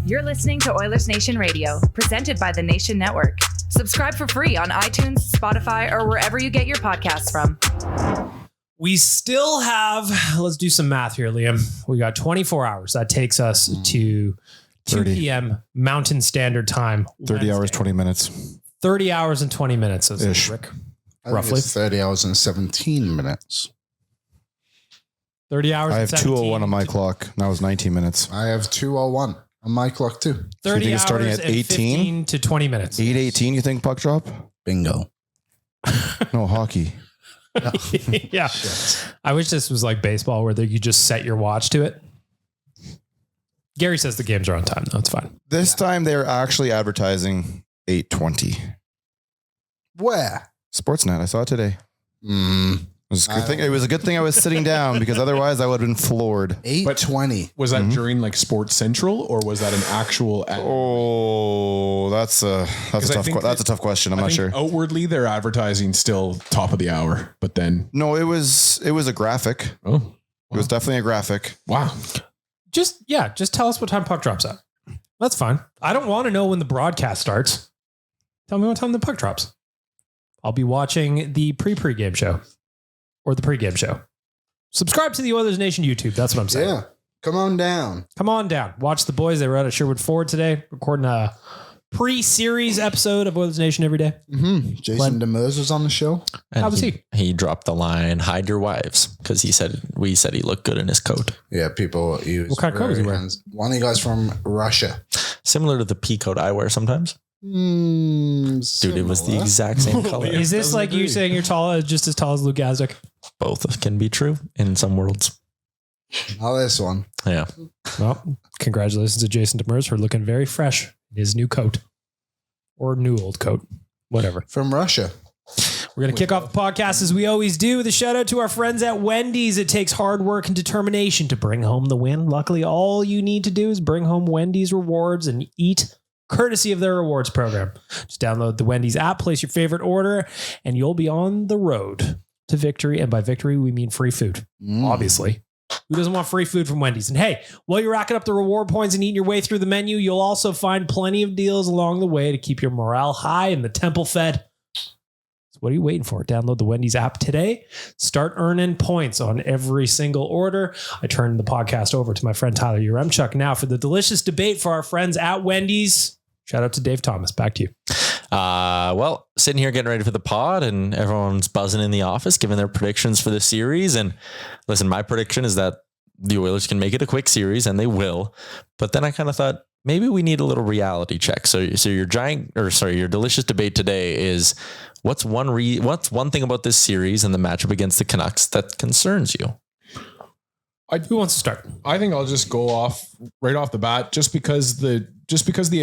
You're listening to Oilersnation Radio, presented by the Nation Network. Subscribe for free on iTunes, Spotify, or wherever you get your podcasts from. We still have, let's do some math here, Liam. We got 24 hours. That takes us to 2 p.m. Mountain Standard Time. 30 hours, 20 minutes. 30 hours and 20 minutes, says Rick. Roughly. 30 hours and 17 minutes. 30 hours I have and 17. 2:01 on my clock. That was 19 minutes. I have 2:01 on my clock too. 30 think hours it's starting at and 15 to 20 minutes. 8:18, you think puck drop? Bingo. No, hockey. Yeah. I wish this was like baseball where you just set your watch to it. Gary says the games are on time, though. It's fine. This time they're actually advertising 8:20. Where? Sportsnet. I saw it today. It was a good thing. It was a good thing I was sitting down because otherwise I would have been floored. 8:20. Was that during like Sports Central or was that an actual ad? Oh, that's a tough question. I'm not sure. Outwardly, they're advertising still top of the hour, but then No, it was a graphic. oh, It was definitely a graphic. wow. Just tell us what time puck drops at. That's fine. I don't want to know when the broadcast starts. Tell me what time the puck drops. I'll be watching the pre-game show or the pre-game show. Subscribe to the Oilers Nation YouTube. That's what I'm saying. Yeah. Come on down. Come on down. Watch the boys. They were out at Sherwood Ford today, recording a pre-series episode of Oilers Nation every day. Jason Demers was on the show. And How was he? He dropped the line, hide your wives, because we said he looked good in his coat. Yeah, people use. What kind of coat is he wearing? One of you guys from Russia. Similar to the pea coat I wear sometimes. Dude, it was the exact same color. Is this like you saying you're just as tall as Luke Gazdic? Both can be true in some worlds. Oh, this one. Yeah. Well, congratulations to Jason Demers for looking very fresh in his new coat or new old coat, whatever. From Russia. We're going to kick off the podcast as we always do with a shout out to our friends at Wendy's. It takes hard work and determination to bring home the win. Luckily, all you need to do is bring home Wendy's rewards and eat courtesy of their rewards program. Just download the Wendy's app, place your favorite order, and you'll be on the road to victory. And by victory, we mean free food, obviously. Who doesn't want free food from Wendy's? And hey, while you're racking up the reward points and eating your way through the menu, you'll also find plenty of deals along the way to keep your morale high and the temple fed. So what are you waiting for? Download the Wendy's app today. Start earning points on every single order. I turn the podcast over to my friend Tyler Uremchuk now for the delicious debate for our friends at Wendy's. Shout out to Dave Thomas. Back to you. Well, sitting here getting ready for the pod and everyone's buzzing in the office, giving their predictions for the series. And listen, my prediction is that the Oilers can make it a quick series and they will. But then I kind of thought maybe we need a little reality check. So your delicious debate today is what's one thing about this series and the matchup against the Canucks that concerns you? Who wants to start? I think I'll just go off right off the bat, just because the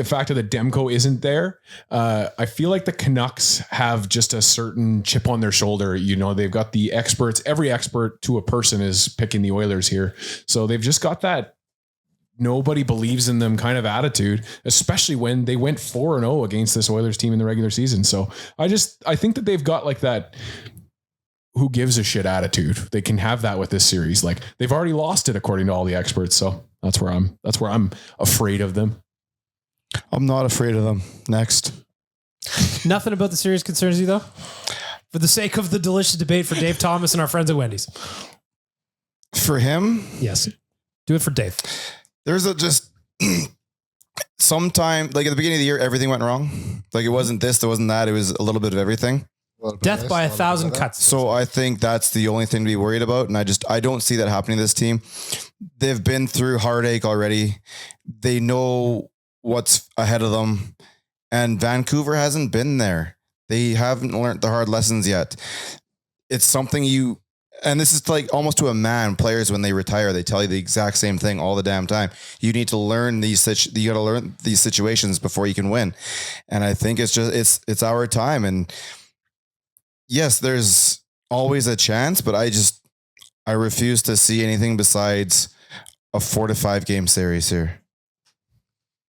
fact that Demko isn't there. I feel like the Canucks have just a certain chip on their shoulder. You know, they've got the experts. Every expert to a person is picking the Oilers here. So they've just got that nobody believes in them kind of attitude, especially when they went 4-0 against this Oilers team in the regular season. So I think that they've got like that who gives a shit attitude. They can have that with this series. Like they've already lost it according to all the experts. So that's where I'm afraid of them. I'm not afraid of them. Next. Nothing about the series concerns you though? For the sake of the delicious debate for Dave Thomas and our friends at Wendy's. For him? Yes. Do it for Dave. There's sometime, like at the beginning of the year, everything went wrong. Like it wasn't this, there wasn't that. It was a little bit of everything. Death by 1,000 cuts. So I think that's the only thing to be worried about. And I don't see that happening to this team. They've been through heartache already. They know what's ahead of them. And Vancouver hasn't been there. They haven't learned the hard lessons yet. It's something and this is like almost to a man, players, when they retire, they tell you the exact same thing all the damn time. You need to learn you got to learn these situations before you can win. And I think it's our time. And yes, there's always a chance, but I refuse to see anything besides a 4 to 5 game series here.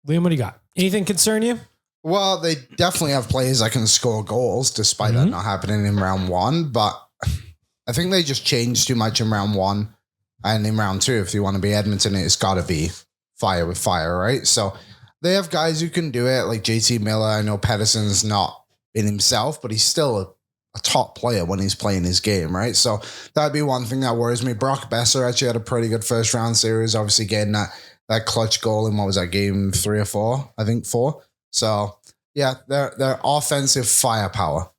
Liam, what do you got? Anything concern you? Well, they definitely have players that can score goals, despite that not happening in round one. But I think they just changed too much in round one. And in round two, if you want to be Edmonton, it's got to be fire with fire, right? So they have guys who can do it, like JT Miller. I know Pedersen's not in himself, but he's still a top player when he's playing his game, right? So that'd be one thing that worries me. Brock Besser actually had a pretty good first round series, obviously getting that clutch goal in, what was that, game 3 or 4? I think 4. So yeah, they're offensive firepower.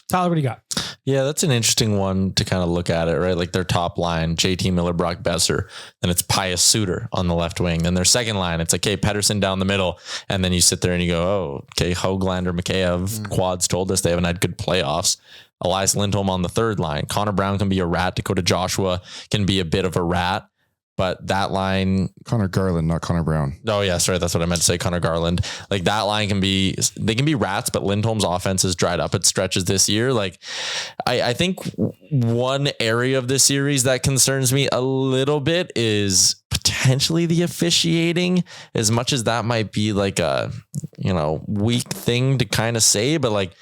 Tyler, what do you got? Yeah, that's an interesting one to kind of look at it, right? Like their top line, JT Miller, Brock Besser, then it's Pius Suter on the left wing. Then their second line, it's like, okay, Pedersen down the middle. And then you sit there and you go, oh, okay, Höglander, Mikheyev, Quads told us they haven't had good playoffs. Elias Lindholm on the third line. Connor Brown can be a rat. Dakota Joshua can be a bit of a rat. But that line, Connor Garland, not Connor Brown. oh yeah, sorry, that's what I meant to say. Connor Garland, like that line they can be rats, but Lindholm's offense has dried up at stretches this year. Like, I think one area of this series that concerns me a little bit is potentially the officiating. As much as that might be like a weak thing to kind of say, but like,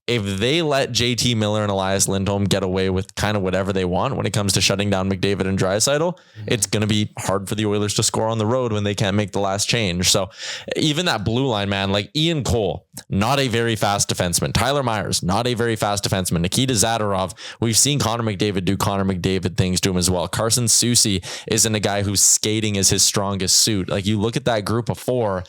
if they let JT Miller and Elias Lindholm get away with kind of whatever they want when it comes to shutting down McDavid and Draisaitl, it's going to be hard for the Oilers to score on the road when they can't make the last change. So even that blue line, man, like Ian Cole, not a very fast defenseman. Tyler Myers, not a very fast defenseman. Nikita Zadorov, we've seen Connor McDavid do Connor McDavid things to him as well. Carson Soucy isn't a guy whose skating is his strongest suit. Like, you look at that group of 4,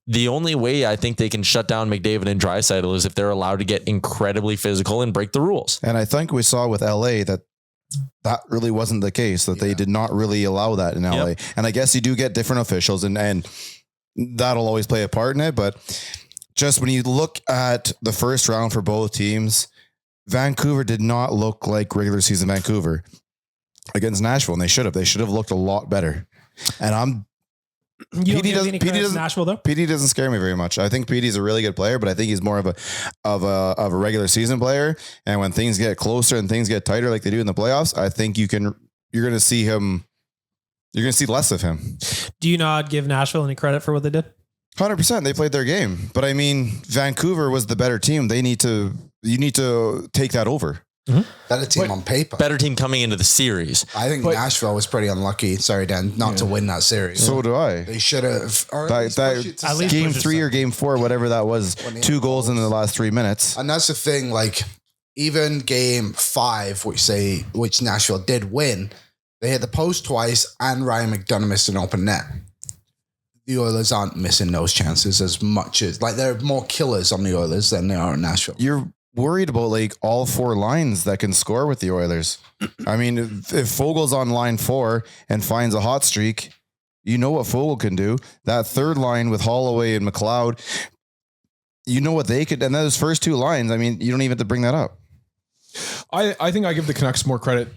the only way I think they can shut down McDavid and Draisaitl is if they're allowed to get incredibly physical and break the rules. And I think we saw with LA that really wasn't the case, that they did not really allow that in LA. Yep. And I guess you do get different officials and that'll always play a part in it. But just when you look at the first round for both teams, Vancouver did not look like regular season Vancouver against Nashville. And they should have looked a lot better. And PD doesn't Nashville though. PD doesn't scare me very much. I think PD's a really good player, but I think he's more of a regular season player. And when things get closer and things get tighter, like they do in the playoffs, I think you're going to see less of him. Do you not give Nashville any credit for what they did? 100%. They played their game, but I mean, Vancouver was the better team. You need to take that over. Mm-hmm. Better team on paper. Better team coming into the series. I think Nashville was pretty unlucky. Sorry, Dan, not to win that series. So do I. They should have. At least game 3 or game 4, whatever that was, 2 goals in the last 3 minutes. And that's the thing. Like, even game 5, which Nashville did win, they hit the post twice, and Ryan McDonough missed an open net. The Oilers aren't missing those chances as much as, like, there are more killers on the Oilers than there are in Nashville. You're worried about like all 4 lines that can score with the Oilers. I mean, if Fogel's on line 4 and finds a hot streak, you know what Fogel can do. That third line with Holloway and McLeod, you know what they could. And those first 2 lines, I mean, you don't even have to bring that up. I think I give the Canucks more credit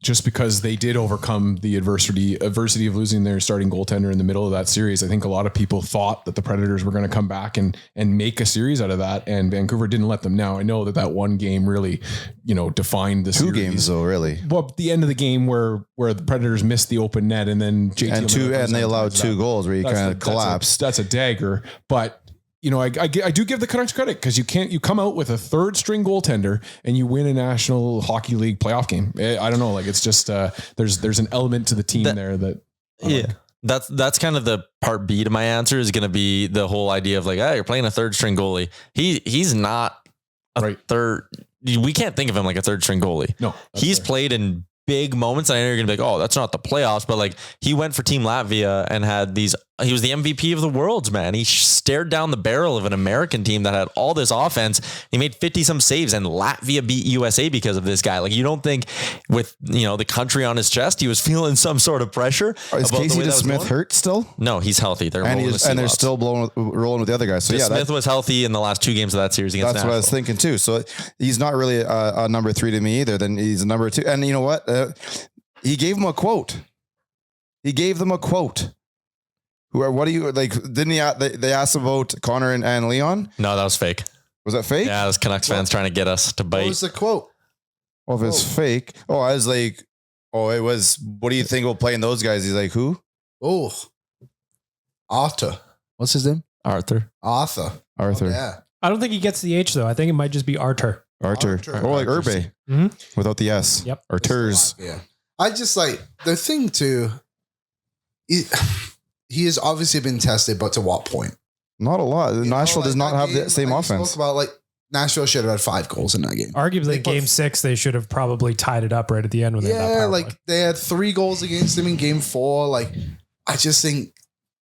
just because they did overcome the adversity of losing their starting goaltender in the middle of that series. I think a lot of people thought that the Predators were going to come back and make a series out of that, and Vancouver didn't let them. Now I know that one game really, defined the 2 series. games though, really. Well, the end of the game where the Predators missed the open net and then JT and they allowed 2 goals where you kind of collapsed. That's a dagger, but. I do give the Canucks credit because you come out with a 3rd string goaltender and you win a National Hockey League playoff game. I don't know. Like, it's just, there's an element to the team there that. That's kind of the part B to my answer is going to be the whole idea of like, you're playing a 3rd string goalie. He's not a third. We can't think of him like a 3rd string goalie. No, he's played in big moments. I know you're going to be like, oh, that's not the playoffs, but like he went for Team Latvia and had he was the MVP of the Worlds, man. He stared down the barrel of an American team that had all this offense. He made 50 some saves and Latvia beat USA because of this guy. Like, you don't think with, the country on his chest, he was feeling some sort of pressure. Is Casey DeSmith hurt still? No, he's healthy. They're they're still rolling with the other guys. So Smith was healthy in the last 2 games of that series against That's Nashville. what I was thinking too. So he's not really a number 3 to me either. Then he's a number 2. And you know what? He gave him a quote. He gave them a quote. What do you like? Didn't they asked about Connor and Leon? No, that was fake. Was that fake? Yeah, it was Canucks fans trying to get us to bite. What was the quote? Well, if it's fake. Oh, I was like, it was, what do you think about playing those guys? He's like, who? Oh, Arthur. What's his name? Arthur. Oh, I don't think he gets the H though. I think it might just be Arthur. Or like Urbe without the S. Yep. Arturs. Yeah. I just like the thing too. he has obviously been tested, but to what point? Not a lot. Nashville does not have the same offense. Spoke about, like, Nashville should have had 5 goals in that game. Arguably, game 6, they should have probably tied it up right at the end when they had that power like play. they had 3 goals against them in game 4. Like, I just think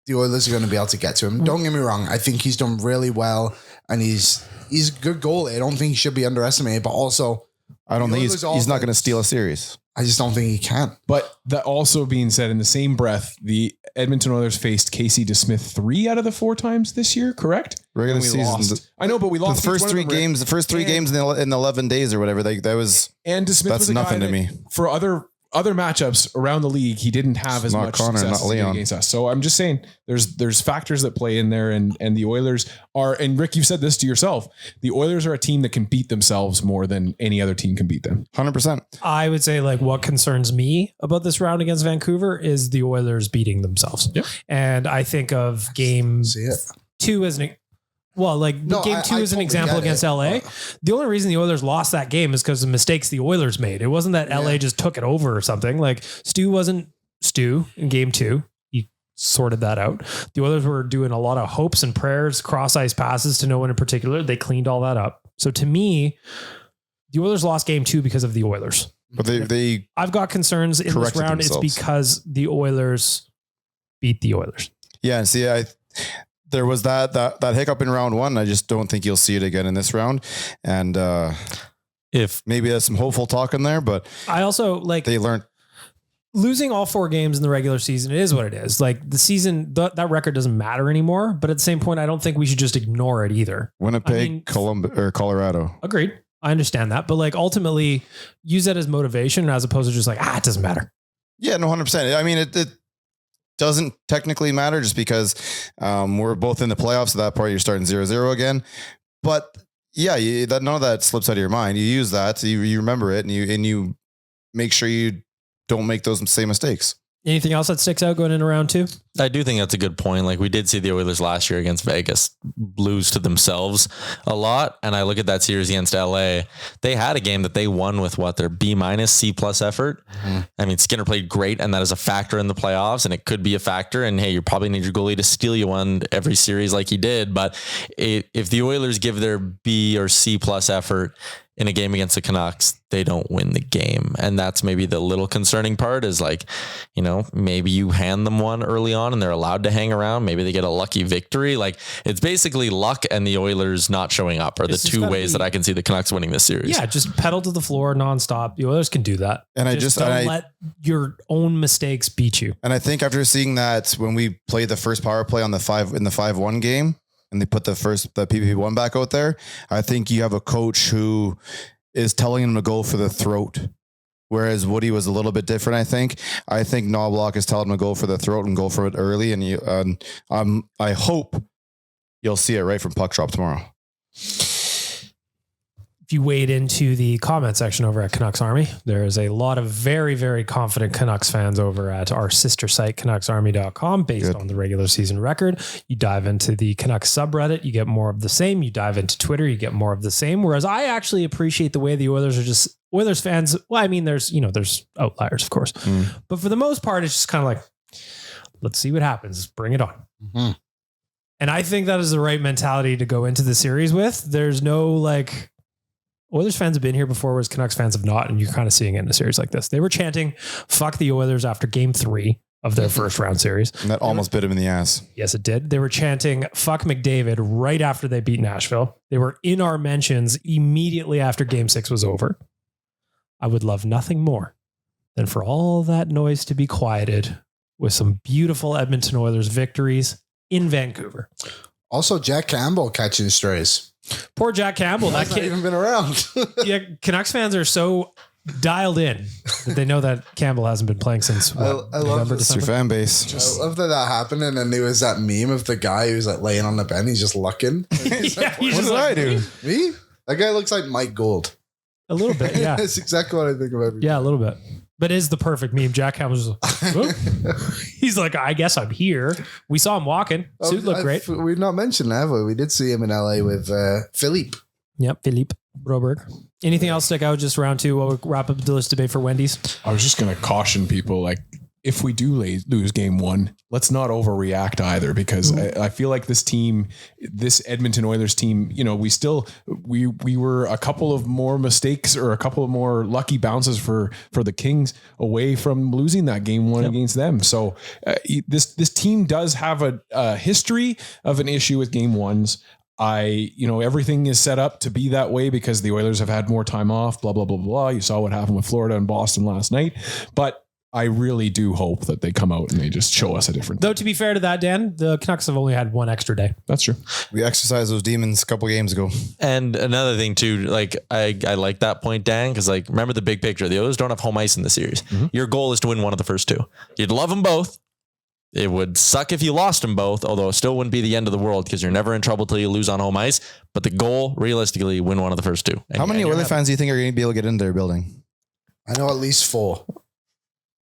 the Oilers are going to be able to get to him. Don't get me wrong. I think he's done really well, and he's a good goalie. I don't think he should be underestimated, but also I don't think he's not going to steal a series. I just don't think he can. But that also being said, in the same breath, the Edmonton Oilers faced Casey DeSmith 3 out of the 4 times this year, correct? Regular season. Lost. I know, but we lost the first 3 games. The first 3 games in 11 days or whatever. That was and DeSmith that's was a nothing guy to me. For other matchups around the league, he didn't have as much Connor, success not Leon. against us. So I'm just saying there's factors that play in there, and the Oilers are, and Rick, you've said this to yourself, the Oilers are a team that can beat themselves more than any other team can beat them. 100%. I would say, like, what concerns me about this round against Vancouver is the Oilers beating themselves. Yep. And I think of game 2 as game 2 is an example against LA. The only reason the Oilers lost that game is because of mistakes the Oilers made. It wasn't that LA just took it over or something. Like, Stu wasn't Stu in game 2. He sorted that out. The Oilers were doing a lot of hopes and prayers, cross ice passes to no one in particular. They cleaned all that up. So to me, the Oilers lost game 2 because of the Oilers. But they I've got concerns in this round. themselves. It's because the Oilers beat the Oilers. Yeah, and see, there was that hiccup in round 1. I just don't think you'll see it again in this round. And if maybe there's some hopeful talk in there, but I also they learned losing all 4 games in the regular season. It is what it is. Like, the season, that record doesn't matter anymore. But at the same point, I don't think we should just ignore it either. Winnipeg, or Colorado. Agreed. I understand that, but, like, ultimately use that as motivation as opposed to just like, it doesn't matter. Yeah, no, 100%. I mean, it doesn't technically matter just because we're both in the playoffs. So that part you're starting 0-0 again. But yeah, none of that slips out of your mind. You use that, you remember it, and you make sure you don't make those same mistakes. Anything else that sticks out going into round 2? I do think that's a good point. Like, we did see the Oilers last year against Vegas lose to themselves a lot. And I look at that series against LA. They had a game that they won with their B-, C+ effort. Mm-hmm. I mean, Skinner played great, and that is a factor in the playoffs, and it could be a factor. And hey, you probably need your goalie to steal you one every series like he did. But if the Oilers give their B or C+ effort in a game against the Canucks, they don't win the game. And that's maybe the little concerning part is, like, maybe you hand them one early on and they're allowed to hang around. Maybe they get a lucky victory. Like, it's basically luck and the Oilers not showing up are the 2 ways that I can see the Canucks winning this series. Yeah, just pedal to the floor nonstop. The Oilers can do that. And don't let your own mistakes beat you. And I think after seeing that, when we played the first power play in the 5-1 game, and they put the PPP1 back out there, I think you have a coach who is telling him to go for the throat. Whereas Woody was a little bit different, I think. I think Knobloch is telling him to go for the throat and go for it early. And I hope you'll see it right from puck drop tomorrow. If you wade into the comment section over at Canucks Army, there is a lot of very, very confident Canucks fans over at our sister site, CanucksArmy.com, based on the regular season record. You dive into the Canucks subreddit, you get more of the same. You dive into Twitter, you get more of the same. Whereas I actually appreciate the way the Oilers are just Oilers fans. Well, I mean, there's outliers, of course, but for the most part, it's just kind of like, let's see what happens. Bring it on. Mm-hmm. And I think that is the right mentality to go into the series with. There's no like, Oilers fans have been here before, whereas Canucks fans have not, and you're kind of seeing it in a series like this. They were chanting, fuck the Oilers after game 3 of their first round series. And that almost bit him in the ass. Yes, it did. They were chanting, fuck McDavid right after they beat Nashville. They were in our mentions immediately after game 6 was over. I would love nothing more than for all that noise to be quieted with some beautiful Edmonton Oilers victories in Vancouver. Also, Jack Campbell catching strays. Poor Jack Campbell. That's not even been around. Yeah, Canucks fans are so dialed in that they know that Campbell hasn't been playing since I love November, It's your fan base. I love that happened, and then there was that meme of the guy who's like laying on the bed, he's just looking. He's Yeah, he's What just did like, I do? Me? That guy looks like Mike Gould. a little bit, yeah. That's exactly what I think of every Yeah, a little bit. But it is the perfect meme. Jack Campbell's just like, "Whoop." He's like, I guess I'm here. We saw him walking. Suit looked great. We've not mentioned that, have we? We did see him in LA with Philippe. Yep, Philippe Broberg. Anything else stick out just round 2 while we wrap up this debate for Wendy's? I was just going to caution people, like, if we do lose game one, let's not overreact either, because I feel like this team, this Edmonton Oilers team, you know, we were a couple of more mistakes or a couple of more lucky bounces for the Kings away from losing that game one against them. So this team does have a history of an issue with game ones. Everything is set up to be that way because the Oilers have had more time off, blah, blah, blah, blah. You saw what happened with Florida and Boston last night, but I really do hope that they come out and they just show us a different. Though, to be fair to that, Dan, the Canucks have only had one extra day. That's true. We exercised those demons a couple games ago. And another thing too, like I like that point, Dan, because like remember the big picture. The Oilers don't have home ice in the series. Mm-hmm. Your goal is to win one of the first two. You'd love them both. It would suck if you lost them both, although it still wouldn't be the end of the world because you're never in trouble till you lose on home ice. But the goal, realistically, win one of the first two. How many Oilers fans do you think are going to be able to get in their building? I know at least 4.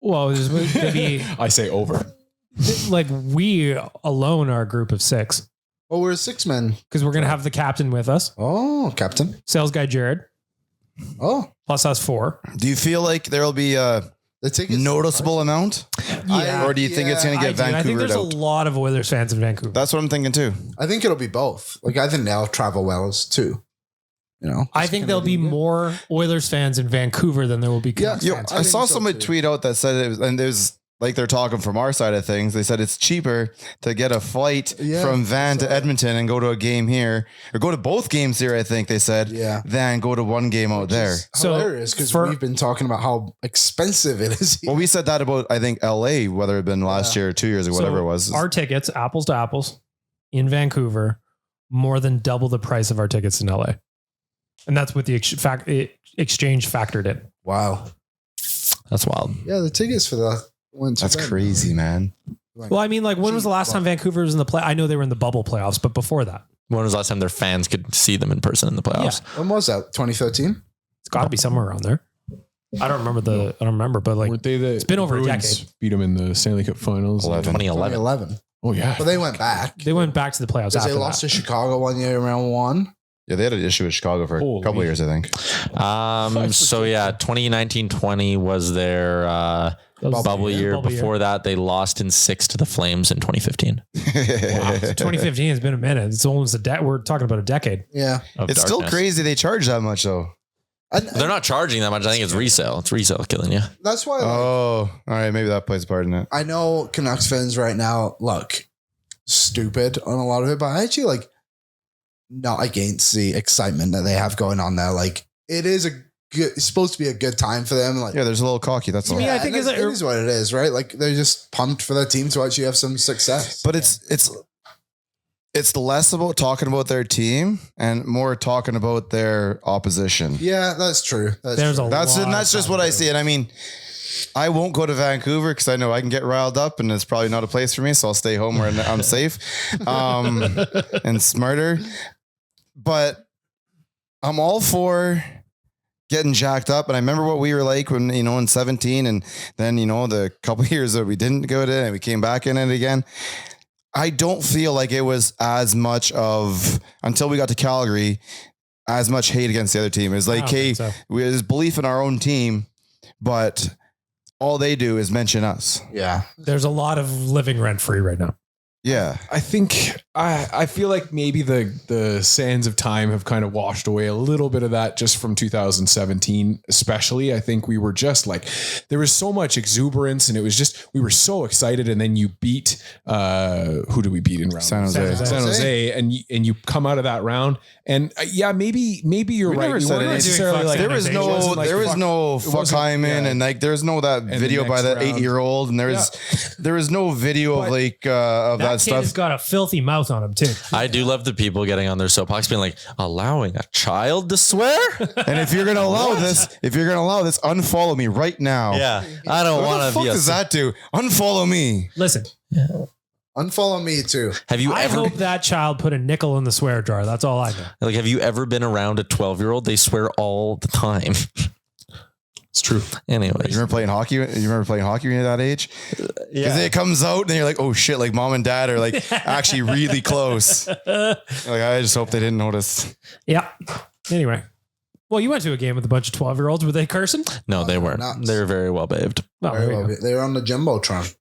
Well, maybe I say over. like we alone are a group of 6. Oh, we're 6 men. Because we're going to have the captain with us. Oh, captain. Sales guy Jared. Oh. Plus us 4. Do you feel like there'll be a noticeable amount? Yeah. Or do you think it's going to get Vancouver out? I think there's a lot of Oilers fans in Vancouver. That's what I'm thinking too. I think it'll be both. Like I think they'll travel well too. You know, I think there'll be more Oilers fans in Vancouver than there will be Canucks fans. I saw somebody tweet out that said it was, and there's like they're talking from our side of things. They said it's cheaper to get a flight from Van to Edmonton and go to a game here, or go to both games here. I think they said, than go to one game out there. So hilarious because we've been talking about how expensive it is here. Well, we said that about I think LA, whether it had been last year or 2 years or whatever it was. Our tickets, apples to apples, in Vancouver, more than double the price of our tickets in LA. And that's with the exchange factored in. Wow. That's wild. Yeah, the tickets for that went That's crazy, man. Well, I mean, like, when was the last time Vancouver was in the play? I know they were in the bubble playoffs, but before that. When was the last time their fans could see them in person in the playoffs? Yeah. When was that? 2013? It's got to be somewhere around there. I don't remember, but like, weren't they it's been over Bruins a decade. Beat them in the Stanley Cup Finals. 2011. Oh, yeah. But they went back. They went back to the playoffs after they lost to Chicago one year around 1. Yeah, they had an issue with Chicago for a couple of years, I think. So yeah, 2019-20 was their bubble year. Before that, they lost in 6 to the Flames in 2015. Wow. 2015 has been a minute. It's almost we're talking about a decade. Yeah. It's still crazy they charge that much though. They're not charging that much. I think it's resale. It's resale killing you. That's why. All right. Maybe that plays a part in it. I know Canucks fans right now look stupid on a lot of it, but I actually not against the excitement that they have going on there. Like it is it's supposed to be a good time for them. Like, there's a little cocky. That's all. Yeah, I think it is what it is, right? Like they're just pumped for their team to actually have some success. But it's less about talking about their team and more talking about their opposition. Yeah, that's true. That's just what I see. And I mean, I won't go to Vancouver because I know I can get riled up and it's probably not a place for me. So I'll stay home where I'm safe and smarter. But I'm all for getting jacked up. And I remember what we were like when, in 17 and then, the couple of years that we didn't go to it and we came back in it again. I don't feel like it was as much until we got to Calgary, as much hate against the other team. It was like, hey, there's belief in our own team, but all they do is mention us. Yeah. There's a lot of living rent free right now. Yeah. I think I feel like maybe the sands of time have kind of washed away a little bit of that just from 2017, especially. I think we were just like, there was so much exuberance and it was just, we were so excited. And then you beat, who did we beat in round? San Jose. And you come out of that round and maybe you're right. Never said necessarily like there was no fuck Hyman and like there's no that video by that 8-year-old and there was no video of that stuff. He's got a filthy mouth on him too. I do love the people getting on their soapbox being like, allowing a child to swear? And if you're going to allow this, unfollow me right now. Yeah. I don't want to be. What the fuck does that do? Unfollow me. Listen. Unfollow me too. I hope that child put a nickel in the swear jar. That's all I know. Like, have you ever been around a 12-year-old? They swear all the time. It's true. Anyways. You remember playing hockey? when you're that age? Because it comes out and you're like, oh shit, like mom and dad are like actually really close. Like, I just hope they didn't notice. Yeah. Anyway. Well, you went to a game with a bunch of 12-year-olds. Were they cursing? No, they weren't. nuts. They were very well behaved. Oh, there you go. They were on the Jumbotron.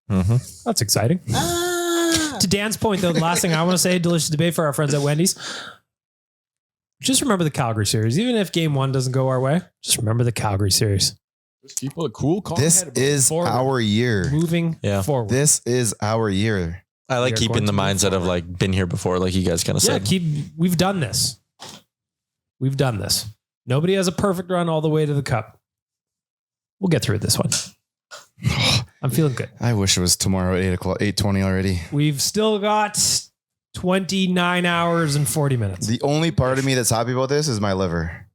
That's exciting. To Dan's point, though, the last thing I want to say, delicious debate for our friends at Wendy's. Just remember the Calgary series. Even if game 1 doesn't go our way, just remember the Calgary series. Just keep a cool, calm This head about it. is Forward. our year. Moving forward. This is our year. I like We are keeping going the to move mindset of forward. like been here before, like you guys kind of Yeah, said. we've done this. We've done this. Nobody has a perfect run all the way to the cup. We'll get through this one. I'm feeling good. I wish it was tomorrow at 8:20 already. We've still got 29 hours and 40 minutes. The only part of me that's happy about this is my liver.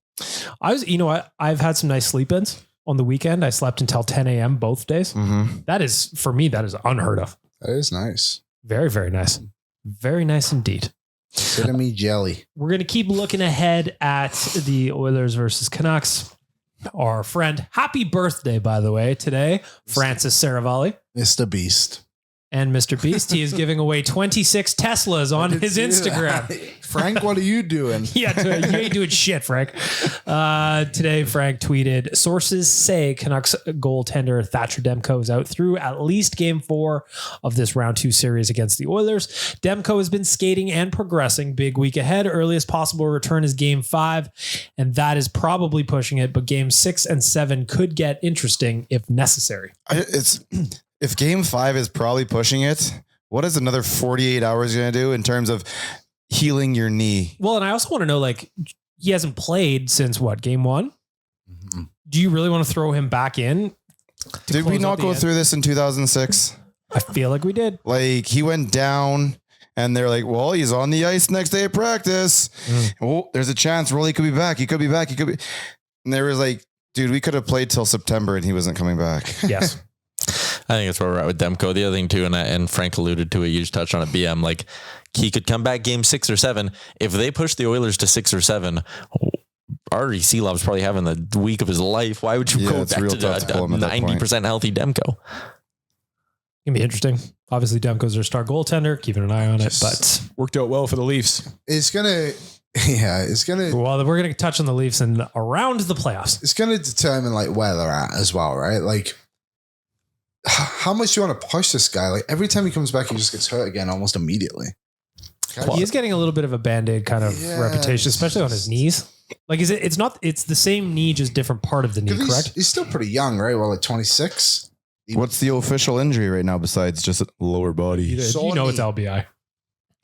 You know what? I've had some nice sleep-ins on the weekend. I slept until 10 a.m. both days. Mm-hmm. That is, for me, that is unheard of. That is nice. Very, very nice. Very nice indeed. Cinnamon jelly. We're going to keep looking ahead at the Oilers versus Canucks. Our friend, happy birthday, by the way, today, Francis Saravalli. Mr. Beast. And Mr. Beast, he is giving away 26 Teslas on his Instagram. Frank, what are you doing? Yeah, you ain't doing shit, Frank. Today, Frank tweeted, sources say Canucks goaltender Thatcher Demko is out through at least game 4 of this round 2 series against the Oilers. Demko has been skating and progressing. Big week ahead. Earliest possible return is game 5, and that is probably pushing it, but game 6 and 7 could get interesting if necessary. If game 5 is probably pushing it, what is another 48 hours going to do in terms of healing your knee? Well, and I also want to know, like, he hasn't played since what, game 1? Mm-hmm. Do you really want to throw him back in? Did we not go through this in 2006? I feel like we did. Like he went down and they're like, well, he's on the ice next day of practice. Oh, there's a chance Rolly could be back. He could be back. He could be. And there was like, dude, we could have played till September and he wasn't coming back. Yes. I think that's where we're at with Demko. The other thing too, and Frank alluded to it, you just touched on it, BM, like he could come back game 6 or 7. If they push the Oilers to 6 or 7, Artie Seelov's probably having the week of his life. Why would you go it's back real to tough to pull him at that 90% healthy Demko? Gonna be interesting. Obviously, Demko's their star goaltender. Keeping an eye on it, but Worked out well for the Leafs. It's gonna well, we're gonna touch on the Leafs and around the playoffs. it's gonna determine like where they're at as well, right? Like how much do you want to push this guy? Like every time he comes back, he just gets hurt again almost immediately. He is getting a little bit of a Band-Aid kind of reputation, especially on his knees. Like, it's the same knee, just different part of the knee, correct? He's still pretty young, right? Well, like 26. What's the official injury right now besides just a lower body? You know it's LBI.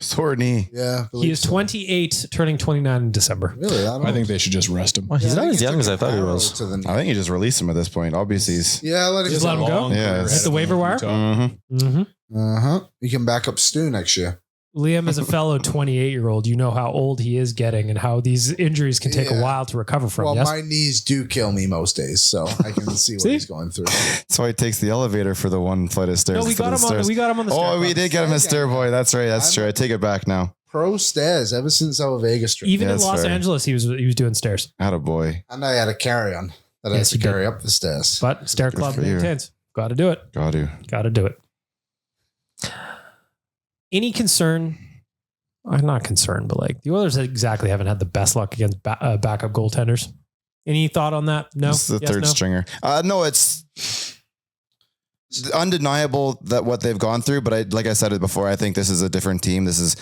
Sore knee. Yeah. He is 28, turning 29 in December. Really? I think they should just rest him. Well, he's not as young as I thought he arrow was. to the knee. I think you just release him at this point. Obviously, he's Just let him go? Yeah. Hit the waiver wire? Mhm. You can back up Stu next year. Liam is a fellow 28-year-old. You know how old he is getting and how these injuries can take a Yeah. while to recover from. Well, Yes? my knees do kill me most days, so I can see what See? he's going through. That's why he takes the elevator for the one flight of stairs. No, we instead got of him on. stairs. We got him on the. Oh, we stair did get him a stair boy. That's right. That's true. I take it back now. Pro stairs ever since our Vegas trip. Even Yeah, in that's Los fair. Angeles, he was doing stairs. Attaboy. And I had a carry on that I had Yes, to you did. carry up the stairs. But stair club for you. maintains. Got to do it. Got to. Got to do it. Any concern? I'm not concerned, but like the Oilers exactly haven't had the best luck against backup goaltenders. Any thought on that? No. This is the Yes, third no? stringer. No, it's undeniable that what they've gone through. But like I said it before, I think this is a different team. This is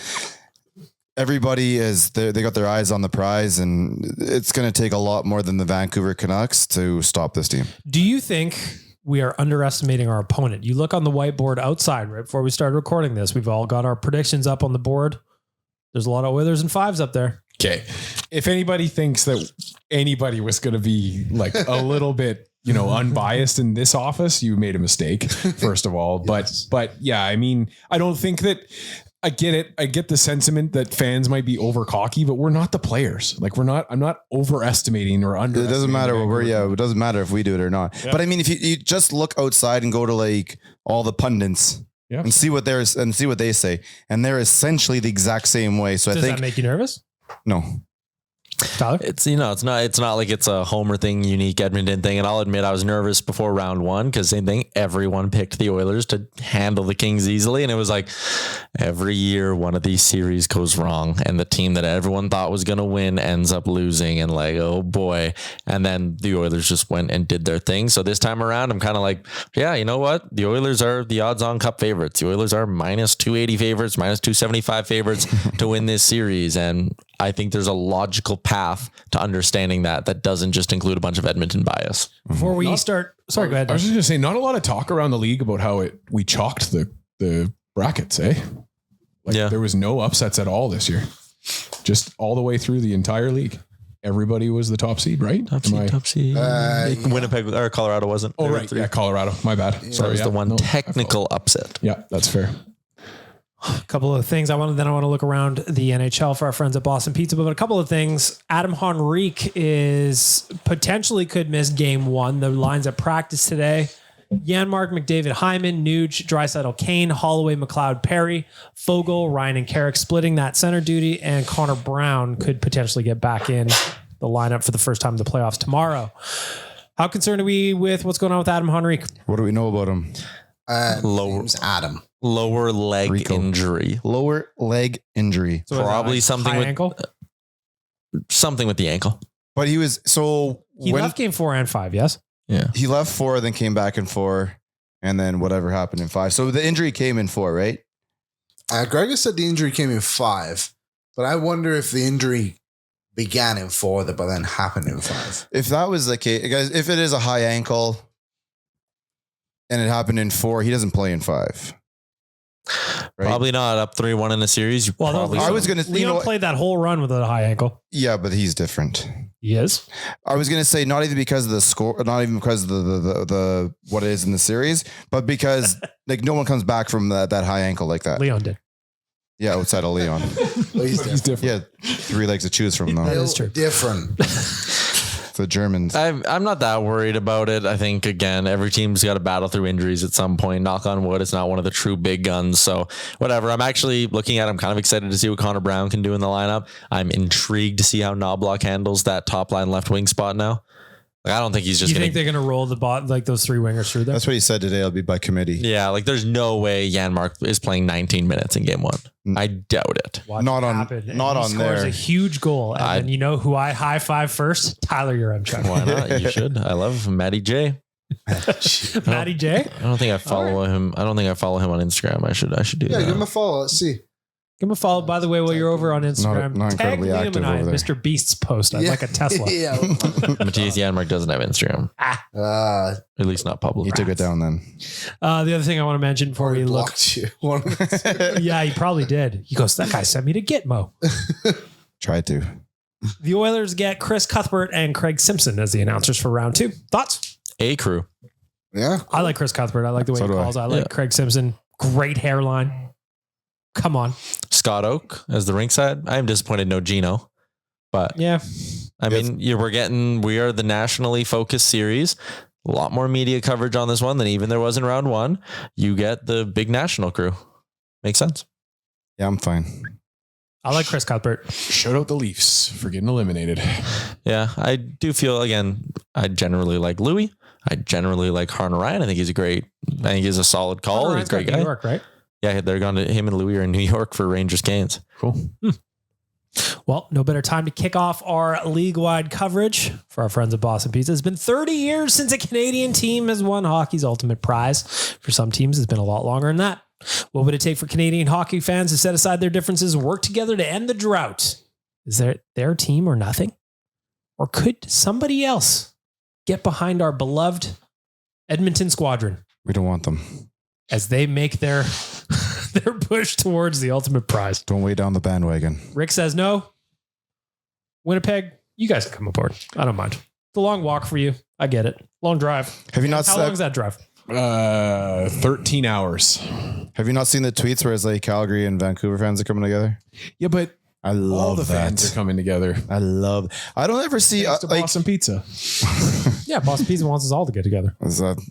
everybody they got their eyes on the prize, and it's going to take a lot more than the Vancouver Canucks to stop this team. Do you think we are underestimating our opponent? You look on the whiteboard outside right before we started recording this. We've all got our predictions up on the board. There's a lot of Oilers and 5s up there. Okay. If anybody thinks that anybody was going to be like a little bit, unbiased in this office, you made a mistake, first of all. But yeah, I mean, I don't think that I get it. I get the sentiment that fans might be over cocky, but we're not the players. Like I'm not overestimating or underestimating. It doesn't matter Vancouver. it doesn't matter if we do it or not. Yeah. But I mean, if you just look outside and go to like all the pundits and see what they say, and they're essentially the exact same way. So Does I think that make you nervous? no. Tyler? It's it's not like it's a homer thing, unique Edmonton thing. And I'll admit I was nervous before round one because same thing, everyone picked the Oilers to handle the Kings easily. And it was like every year one of these series goes wrong and the team that everyone thought was going to win ends up losing and like, oh boy. And then the Oilers just went and did their thing. So this time around, I'm kind of like, yeah, you know what? The Oilers are the odds on cup favorites. The Oilers are minus 280 favorites, minus 275 favorites to win this series. And I think there's a logical path to understanding that doesn't just include a bunch of Edmonton bias. Before we start, sorry, go ahead. I was just going to say, not a lot of talk around the league about how we chalked the brackets, eh? There was no upsets at all this year. Just all the way through the entire league. Everybody was the top seed, right? Top seed. Winnipeg or Colorado wasn't. Oh, right. Yeah, Colorado. My bad. Yeah. Sorry. That was the one technical upset. Yeah, that's fair. A couple of things I want to look around the NHL for our friends at Boston Pizza, but a couple of things. Adam Henrique could miss game one. The lines at practice today: Janmark, McDavid, Hyman, Nuge, Draisaitl, Kane, Holloway, McLeod, Perry, Fogle, Ryan, and Carrick splitting that center duty, and Connor Brown could potentially get back in the lineup for the first time in the playoffs tomorrow. How concerned are we with what's going on with Adam Henrique? What do we know about him? Lower leg injury. Lower leg injury. So probably something with ankle. Something with the ankle. But he left game 4 and 5. Yes. Yeah. He left 4, then came back in 4, and then whatever happened in 5. So the injury came in 4, right? Greg has said the injury came in 5, but I wonder if the injury began in 4, but then happened in 5. If that was the case, guys, if it is a high ankle and it happened in 4, he doesn't play in 5. Right? Probably not up 3-1 in a series. I was going to, Leon played that whole run with a high ankle. Yeah, but he's different. He is. I was going to say not even because of the score, not even because of the what it is in the series, but because like no one comes back from that high ankle like that. Leon did. Yeah, outside of Leon. He's different. Yeah, 3 legs to choose from though. That is true. Different. The Germans. I'm not that worried about it. I think, again, every team's got to battle through injuries at some point. Knock on wood, it's not one of the true big guns. So whatever. I'm actually looking at, I'm kind of excited to see what Connor Brown can do in the lineup. I'm intrigued to see how Knobloch handles that top line left wing spot now. Like, I don't think he's just think they're going to roll the bot like those 3 wingers through there? That's what he said today. It'll be by committee. Yeah, like there's no way Janmark is playing 19 minutes in game 1. I doubt it. Not on there. Scores a huge goal. And then you know who I high five first? Tyler Yaremchuk. Why not? You should. I love Matty J. Matty J? I don't think I follow him. I don't think I follow him on Instagram. I should do that. Yeah, give him a follow. Let's see. Give him a follow. By the way, while you're over on Instagram, not tag incredibly Liam active and I over in there. Mr. Beast's post. I'd like a Tesla. Yeah. Matthias Janmark doesn't have Instagram. At least not public. He took it down then. The other thing I want to mention before we look. blocked you. Yeah, he probably did. He goes, that guy sent me to Gitmo. Tried to. The Oilers get Chris Cuthbert and Craig Simpson as the announcers for round 2. Thoughts? A crew. Yeah. I like Chris Cuthbert. I like the way he calls. I like Craig Simpson. Great hairline. Come on. Scott Oak as the ringside. I'm disappointed no Gino, but yeah, I mean, we are the nationally focused series. A lot more media coverage on this one than even there was in round 1. You get the big national crew. Makes sense. Yeah, I'm fine. I like Chris Cuthbert. Shout out the Leafs for getting eliminated. Yeah, I do feel, again, I generally like Louis. I generally like Harner Ryan. I think he's a solid call. He's a great guy. New York, right? Yeah, they're going to him and Louis are in New York for Rangers Canes. Cool. Well, no better time to kick off our league-wide coverage for our friends at Boston Pizza. It's been 30 years since a Canadian team has won hockey's ultimate prize. For some teams, it's been a lot longer than that. What would it take for Canadian hockey fans to set aside their differences and work together to end the drought? Is there their team or nothing? Or could somebody else get behind our beloved Edmonton squadron? We don't want them. As they make their push towards the ultimate prize. Don't weigh down the bandwagon. Rick says no. Winnipeg, you guys can come aboard. I don't mind. It's a long walk for you. I get it. Long drive. Have you not? How long is that drive? 13 hours. Have you not seen the tweets where it's like Calgary and Vancouver fans are coming together? Yeah, but I All love the fans are that. coming together. I don't ever see Thanks to like Boston Pizza. Yeah, Boston Pizza wants us all to get together.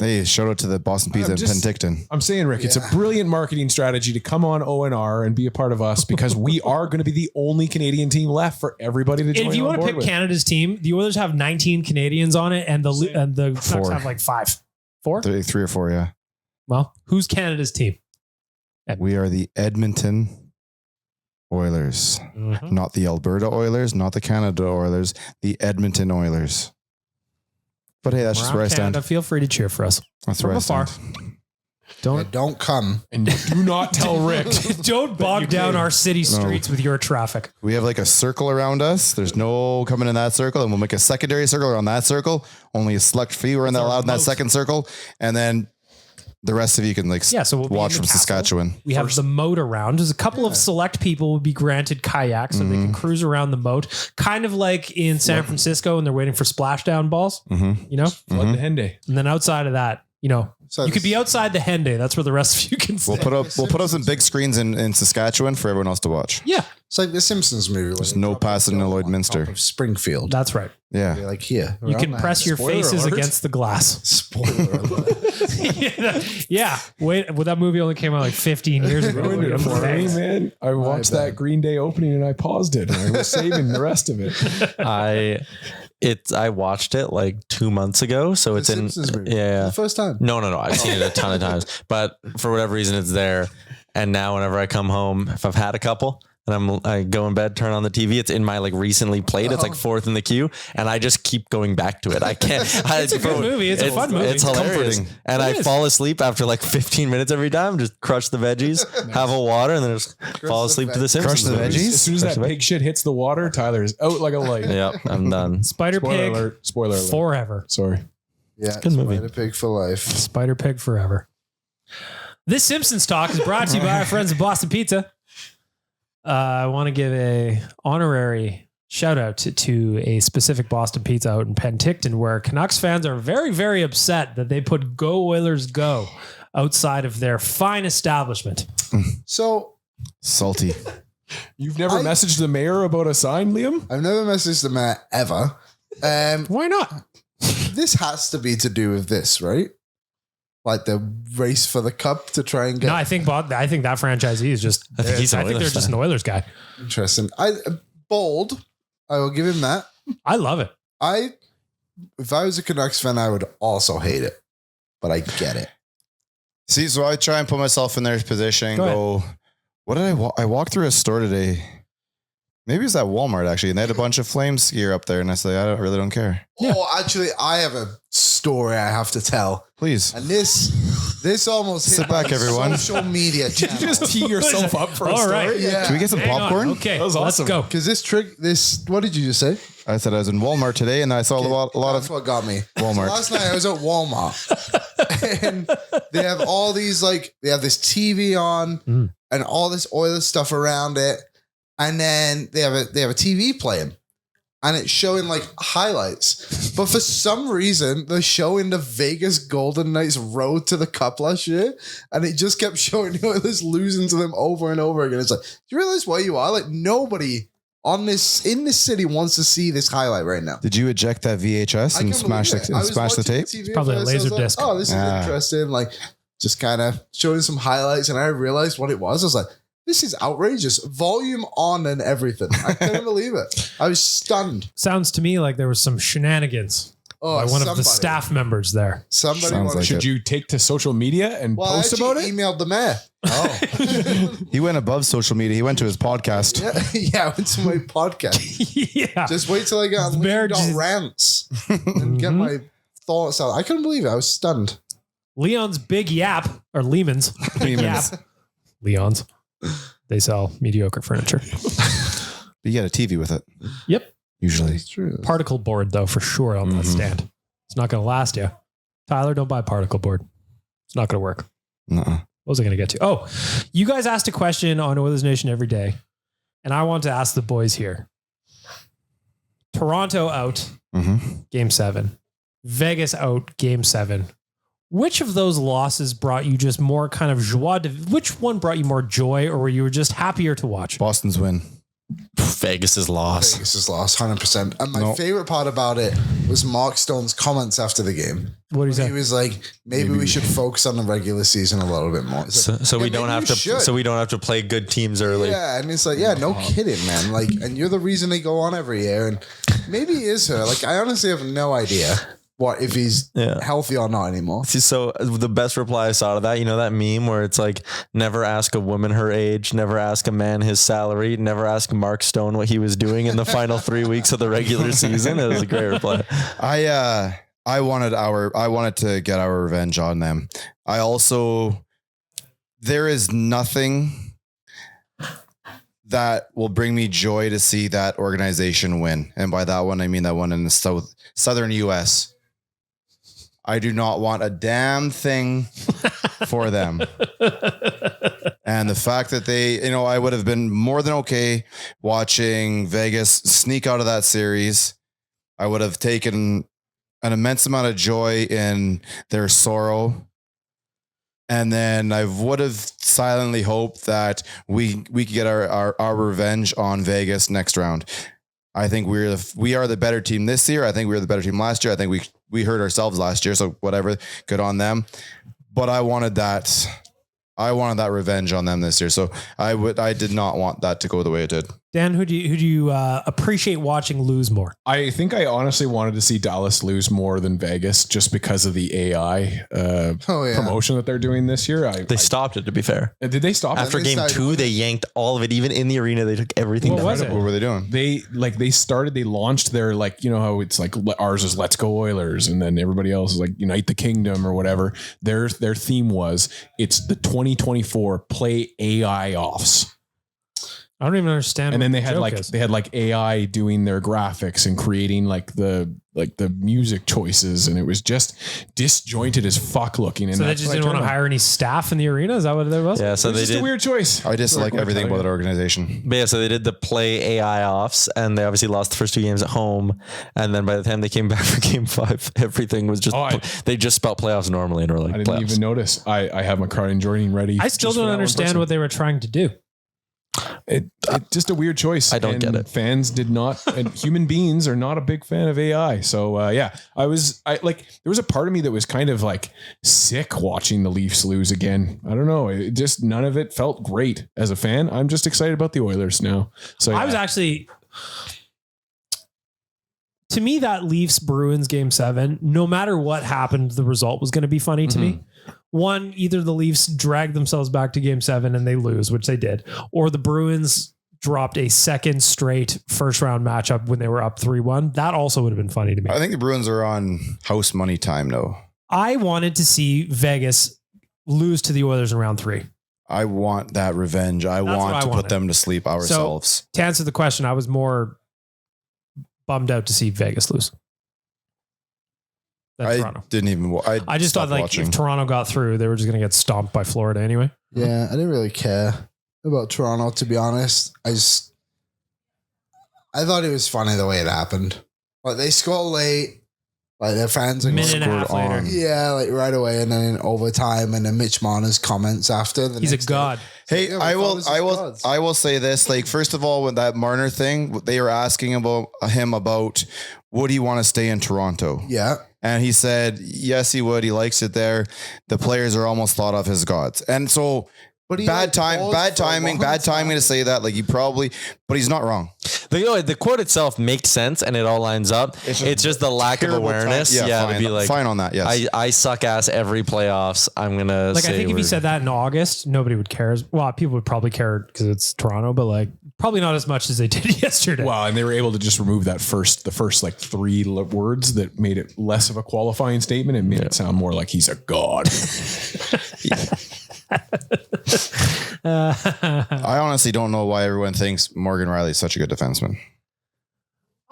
hey, shout out to the Boston Pizza in Penticton. I'm saying, Rick, it's a brilliant marketing strategy to come on ONR and be a part of us because we are going to be the only Canadian team left for everybody to join. If you want to pick Canada's team, the Oilers have 19 Canadians on it, and the Canucks 4. have like 5. 4? 3 or 4, yeah. Well, who's Canada's team? We are the Edmonton Oilers, not the Alberta Oilers, not the Canada Oilers, the Edmonton Oilers. But hey, that's just where I stand. Canada, feel free to cheer for us. That's from where I afar. stand. Don't come. And do not tell Rick. Don't bog down our city streets with your traffic. We have like a circle around us. There's no coming in that circle, and we'll make a secondary circle around that circle. Only a select few are in that allowed in that second circle, and then the rest of you can so we'll be watch in the from castle. Saskatchewan. We have the moat around. There's a couple of select people will be granted kayaks so they can cruise around the moat, kind of like in San Francisco when they're waiting for splashdown balls, you know? Flood the Henday. And then outside of that, you know, So you could be outside the Henday. That's where the rest of you can stay. We'll put up some big screens in Saskatchewan for everyone else to watch. Yeah, It's like the Simpsons movie. There's no passing in Lloydminster. Of Springfield. that's right. Yeah. You're like here. You can press your Spoiler faces alert. against the glass. Spoiler alert. Yeah. Wait, well, that movie only came out like 15 years ago. Ruined it for me, Thanks. man. I watched bad. that Green Day opening and I paused it and I was saving the rest of it. I watched it like 2 months ago, so The it's in Simpsons movie. yeah. The first time. No. I've seen it a ton of times, but for whatever reason, it's there. And now, whenever I come home, if I've had a couple and I go in bed, turn on the TV, it's in my like recently played. It's like fourth in the queue, and I just keep going back to it. I can't. It's a good movie. It's a fun movie. It's hilarious, comforting. and I fall asleep after like 15 minutes every time. Just crush the veggies, have a water, and then just fall the asleep to the veg- Simpsons. Crush the movies. veggies? As soon as that pig shit hits the water, Tyler is out like a light. Yep, I'm done. Spider Spoiler Pig alert. Spoiler alert. forever. Sorry. Yeah. good movie. Spider Pig for life. Spider Pig forever. This Simpsons talk is brought to you by our friends at Boston Pizza. I want to give a honorary shout out to a specific Boston Pizza out in Penticton, where Canucks fans are very, very upset that they put Go Oilers Go outside of their fine establishment. So Salty. You've never messaged the mayor about a sign, Liam? I've never messaged the man ever. Why not? This has to be to do with this, right? Like the race for the cup to try and get No, I think that franchisee is just. I think he's an I think they're Oilers just an fan. Oilers guy. interesting. Bold. I will give him that. I love it. If I was a Canucks fan, I would also hate it, but I get it. See, so I try and put myself in their position and go, what did I walked through a store today. Maybe it was at Walmart actually, and they had a bunch of Flames gear up there, and I said, I really don't care. Yeah. Oh, actually, I have a story I have to tell, Please. and this almost Sit hit my back, everyone. social media Did you channel. just tee yourself up for a All story? right. Yeah. Can we get some Hang on. popcorn? Okay, That was let's awesome. go. Because what did you just say? I said I was in Walmart today, and I saw a lot That's of what got me. Walmart. So last night I was at Walmart, and they have all these they have this TV on and all this Oilers stuff around it, and then they have a TV playing, and it's showing like highlights. But for some reason, they're showing the Vegas Golden Knights road to the Cup last year, and it just kept showing the Oilers losing to them over and over again. It's like, do you realize where you are? Like nobody in this city wants to see this highlight right now. Did you eject that VHS and smash the tape? Probably a laser disc. Oh, this is interesting. Like, just kind of showing some highlights, and I realized what it was. I was like, this is outrageous. Volume on and everything. I couldn't believe it. I was stunned. Sounds to me like there was some shenanigans Oh, by one of the somebody- staff members there. Somebody Sounds wanted like Should you take to social media and Well, post I about actually it? emailed the mayor. Oh, He went above social media. He went to his podcast. yeah, I went to my podcast. Yeah. Just wait till I get on Mayor just- rants and get my thoughts out. I couldn't believe it. I was stunned. Leon's Big Yap, or Lehman's Big Yap. Leon's. They sell mediocre furniture. You get a TV with it. Yep. Usually. It's true. Particle board, though, for sure on that stand. It's not going to last you. Tyler, don't buy particle board. It's not going to work. Nuh-uh. What was I going to get to? Oh, you guys asked a question on Oilers Nation every day, and I want to ask the boys here. Toronto out, Game 7. Vegas out, Game 7. Which of those losses brought you just more kind of joie? Which one brought you more joy, or were you just happier to watch? Boston's win. Vegas is lost. Vegas is lost, 100%. And my favorite part about it was Mark Stone's comments after the game. What did he say? He was like, maybe we should focus on the regular season a little bit more. Like, So we don't have to. should. So we don't have to play good teams early. Yeah, and it's like, yeah, no kidding, man. Like, and you're the reason they go on every year. And maybe it is her. Like, I honestly have no idea what if he's healthy or not anymore. See, so the best reply I saw to that, you know, that meme where it's like, never ask a woman her age, never ask a man his salary, never ask Mark Stone what he was doing in the final 3 weeks of the regular season. It was a great reply. I wanted to get our revenge on them. There is nothing that will bring me joy to see that organization win. And by that one, I mean that one in the southern US. I do not want a damn thing for them. And the fact that they, you know, I would have been more than okay watching Vegas sneak out of that series. I would have taken an immense amount of joy in their sorrow. And then I would have silently hoped that we could get our revenge on Vegas next round. I think we are the better team this year. I think we were the better team last year. I think we hurt ourselves last year. So whatever, good on them. But I wanted that revenge on them this year. So I did not want that to go the way it did. Dan, who do you appreciate watching lose more? I think I honestly wanted to see Dallas lose more than Vegas just because of the AI promotion that they're doing this year. They stopped it, to be fair. Did they stop after it? game 2? They yanked all of it. Even in the arena, they took everything. What was it? What were they doing? They launched their, like, you know how it's like ours is Let's Go Oilers, and then everybody else is like Unite the Kingdom or whatever. Their theme was, it's the 2024 play AI offs. I don't even understand. And then they had like AI doing their graphics and creating like the music choices, and it was just disjointed as fuck looking. And so they just didn't want to hire any staff in the arena. Is that what it was? Yeah, so it was just a weird choice. I just like everything about that organization. But yeah, so they did the play AI offs, and they obviously lost the first 2 games at home. And then by the time they came back for game 5, everything was just they just spelled playoffs normally, and were like, I didn't even notice. I have my card and joining ready. I still don't understand what they were trying to do. It's just a weird choice. I don't get it. Fans did not, and human beings are not a big fan of AI. So there was a part of me that was kind of like sick watching the Leafs lose again. I don't know. It just, none of it felt great as a fan. I'm just excited about the Oilers now. So yeah. I was actually, to me, that Leafs Bruins game 7, no matter what happened, the result was going to be funny to me. One, either the Leafs dragged themselves back to game 7 and they lose, which they did, or the Bruins dropped a second straight first round matchup when they were up 3-1. That also would have been funny to me. I think the Bruins are on house money time though. I wanted to see Vegas lose to the Oilers in round 3. I want that revenge. I want to put them to sleep ourselves. So, to answer the question, I was more bummed out to see Vegas lose. Toronto. Didn't even. I just thought if Toronto got through, they were just going to get stomped by Florida anyway. Yeah, I didn't really care about Toronto, to be honest. I thought it was funny the way it happened. Like, they scored late, like their fans are minute and a half later. Yeah, like right away, and then in overtime, and then Mitch Marner's comments after. He's a god. Hey, I will say this. Like, first of all, with that Marner thing, they were asking him about would he want to stay in Toronto? Yeah. And he said, yes, he would. He likes it there. The players are almost thought of as gods. And so bad timing to say that. Like, but he's not wrong. The quote itself makes sense and it all lines up. It's just the lack of awareness. Yeah, to be like, fine on that. Yes. I suck ass every playoffs. I'm going to say, I think if he said that in August, nobody would care. Well, people would probably care because it's Toronto, but like, probably not as much as they did yesterday. Well, and they were able to just remove the first like 3 words that made it less of a qualifying statement and made it sound more like he's a god. I honestly don't know why everyone thinks Morgan Riley is such a good defenseman.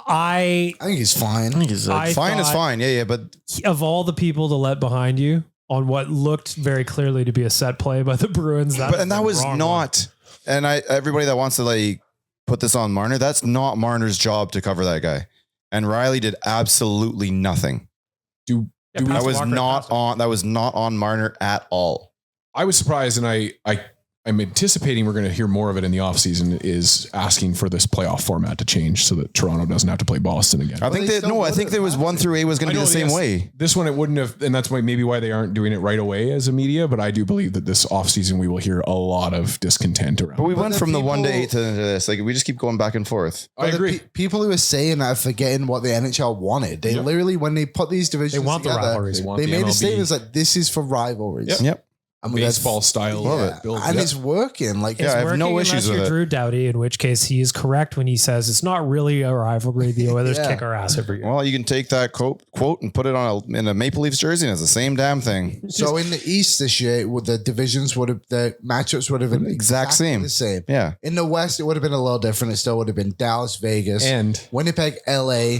I think he's fine. I think he's fine is fine. Yeah. But of all the people to let behind you on what looked very clearly to be a set play by the Bruins, that was not. And everybody that wants to like put this on Marner, that's not Marner's job to cover that guy. And Riley did absolutely nothing. That was not on Marner at all. I was surprised, and I I'm anticipating we're going to hear more of it in the offseason is asking for this playoff format to change so that Toronto doesn't have to play Boston again. I think there was 1 through 8 was going to be the same way. This one, it wouldn't have, and that's maybe why they aren't doing it right away as a media, but I do believe that this offseason we will hear a lot of discontent around. But we went from the 1 to 8 to this. Like, we just keep going back and forth. I agree. People who are saying that are forgetting what the NHL wanted. They literally, when they put these divisions They want together, the rivalries. they made a statement like, this is for rivalries. Yep. And Baseball style. Love it. build. And it's working. Like, Yeah, I have no working issues unless with you're it. Drew Doughty, in which case he is correct when he says it's not really a rivalry. The Oilers Yeah. kick our ass every year. Well, you can take that quote and put it on in a Maple Leafs jersey, and it's the same damn thing. so in the East this year, the matchups would have been Exact same. the same. Yeah. In the West, it would have been a little different. It still would have been Dallas, Vegas, And Winnipeg, LA,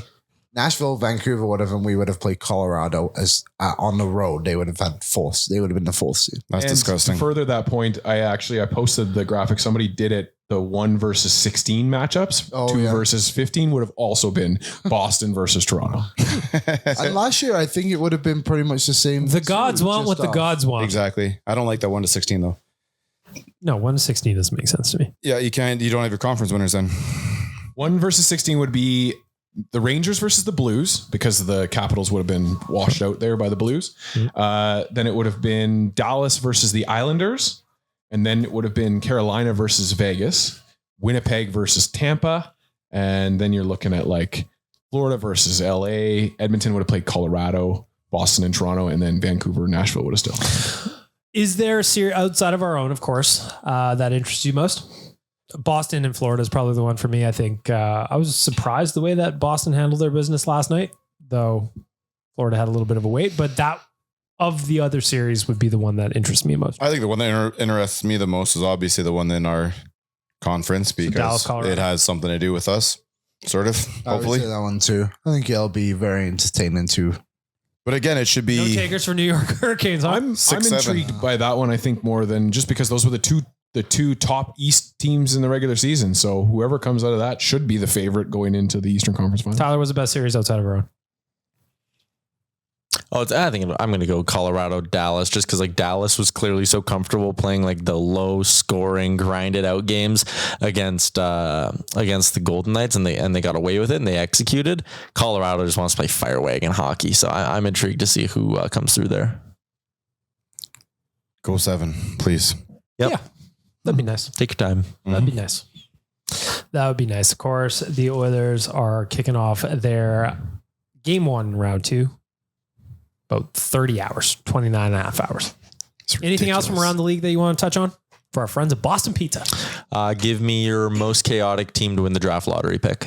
Nashville, Vancouver, whatever, and we would have played Colorado as on the road. They would have had fourth. They would have been the fourth seed. That's and disgusting. To further that point, I posted the graphic. Somebody did it. The 1 versus 16 matchups, 2 versus 15 would have also been Boston versus Toronto. And last year, I think it would have been pretty much the same. The gods want what the gods want. Exactly. I don't like that 1 to 16 though. No, 1 to 16 doesn't make sense to me. Yeah, you don't have your conference winners then. 1 versus 16 would be the Rangers versus the Blues, because the Capitals would have been washed out there by the Blues. Then it would have been Dallas versus the Islanders. And then it would have been Carolina versus Vegas, Winnipeg versus Tampa. And then you're looking at like Florida versus LA. Edmonton would have played Colorado, Boston and Toronto, and then Vancouver, Nashville would have still. Is there a series outside of our own, of course, that interests you most? Boston and Florida is probably the one for me. I think I was surprised the way that Boston handled their business last night, though Florida had a little bit of a wait, but that of the other series would be the one that interests me most. I think the one that interests me the most is obviously the one in our conference because Dallas, Colorado. it has something to do with us, sort of, I would hopefully. say that one too. I think it'll be very entertaining too. But again, it should No be takers for New York Hurricanes. Huh? I'm 6-7. intrigued by that one, I think, more than just because those were the two top East teams in the regular season. So whoever comes out of that should be the favorite going into the Eastern Conference Final. Tyler was the best series outside of our own. I think I'm going to go Colorado, Dallas, just because like Dallas was clearly so comfortable playing like the low scoring, grinded out games against the Golden Knights, and they got away with it and they executed. Colorado just wants to play fire wagon hockey, so I'm intrigued to see who comes through there. Go 7, please. Yep. Yeah, that'd be nice. Take your time. That'd be nice. That would be nice. Of course, the Oilers are kicking off their game 1, round 2. About 30 hours, 29 and a half hours. Anything else from around the league that you want to touch on for our friends at Boston Pizza? Give me your most chaotic team to win the draft lottery pick.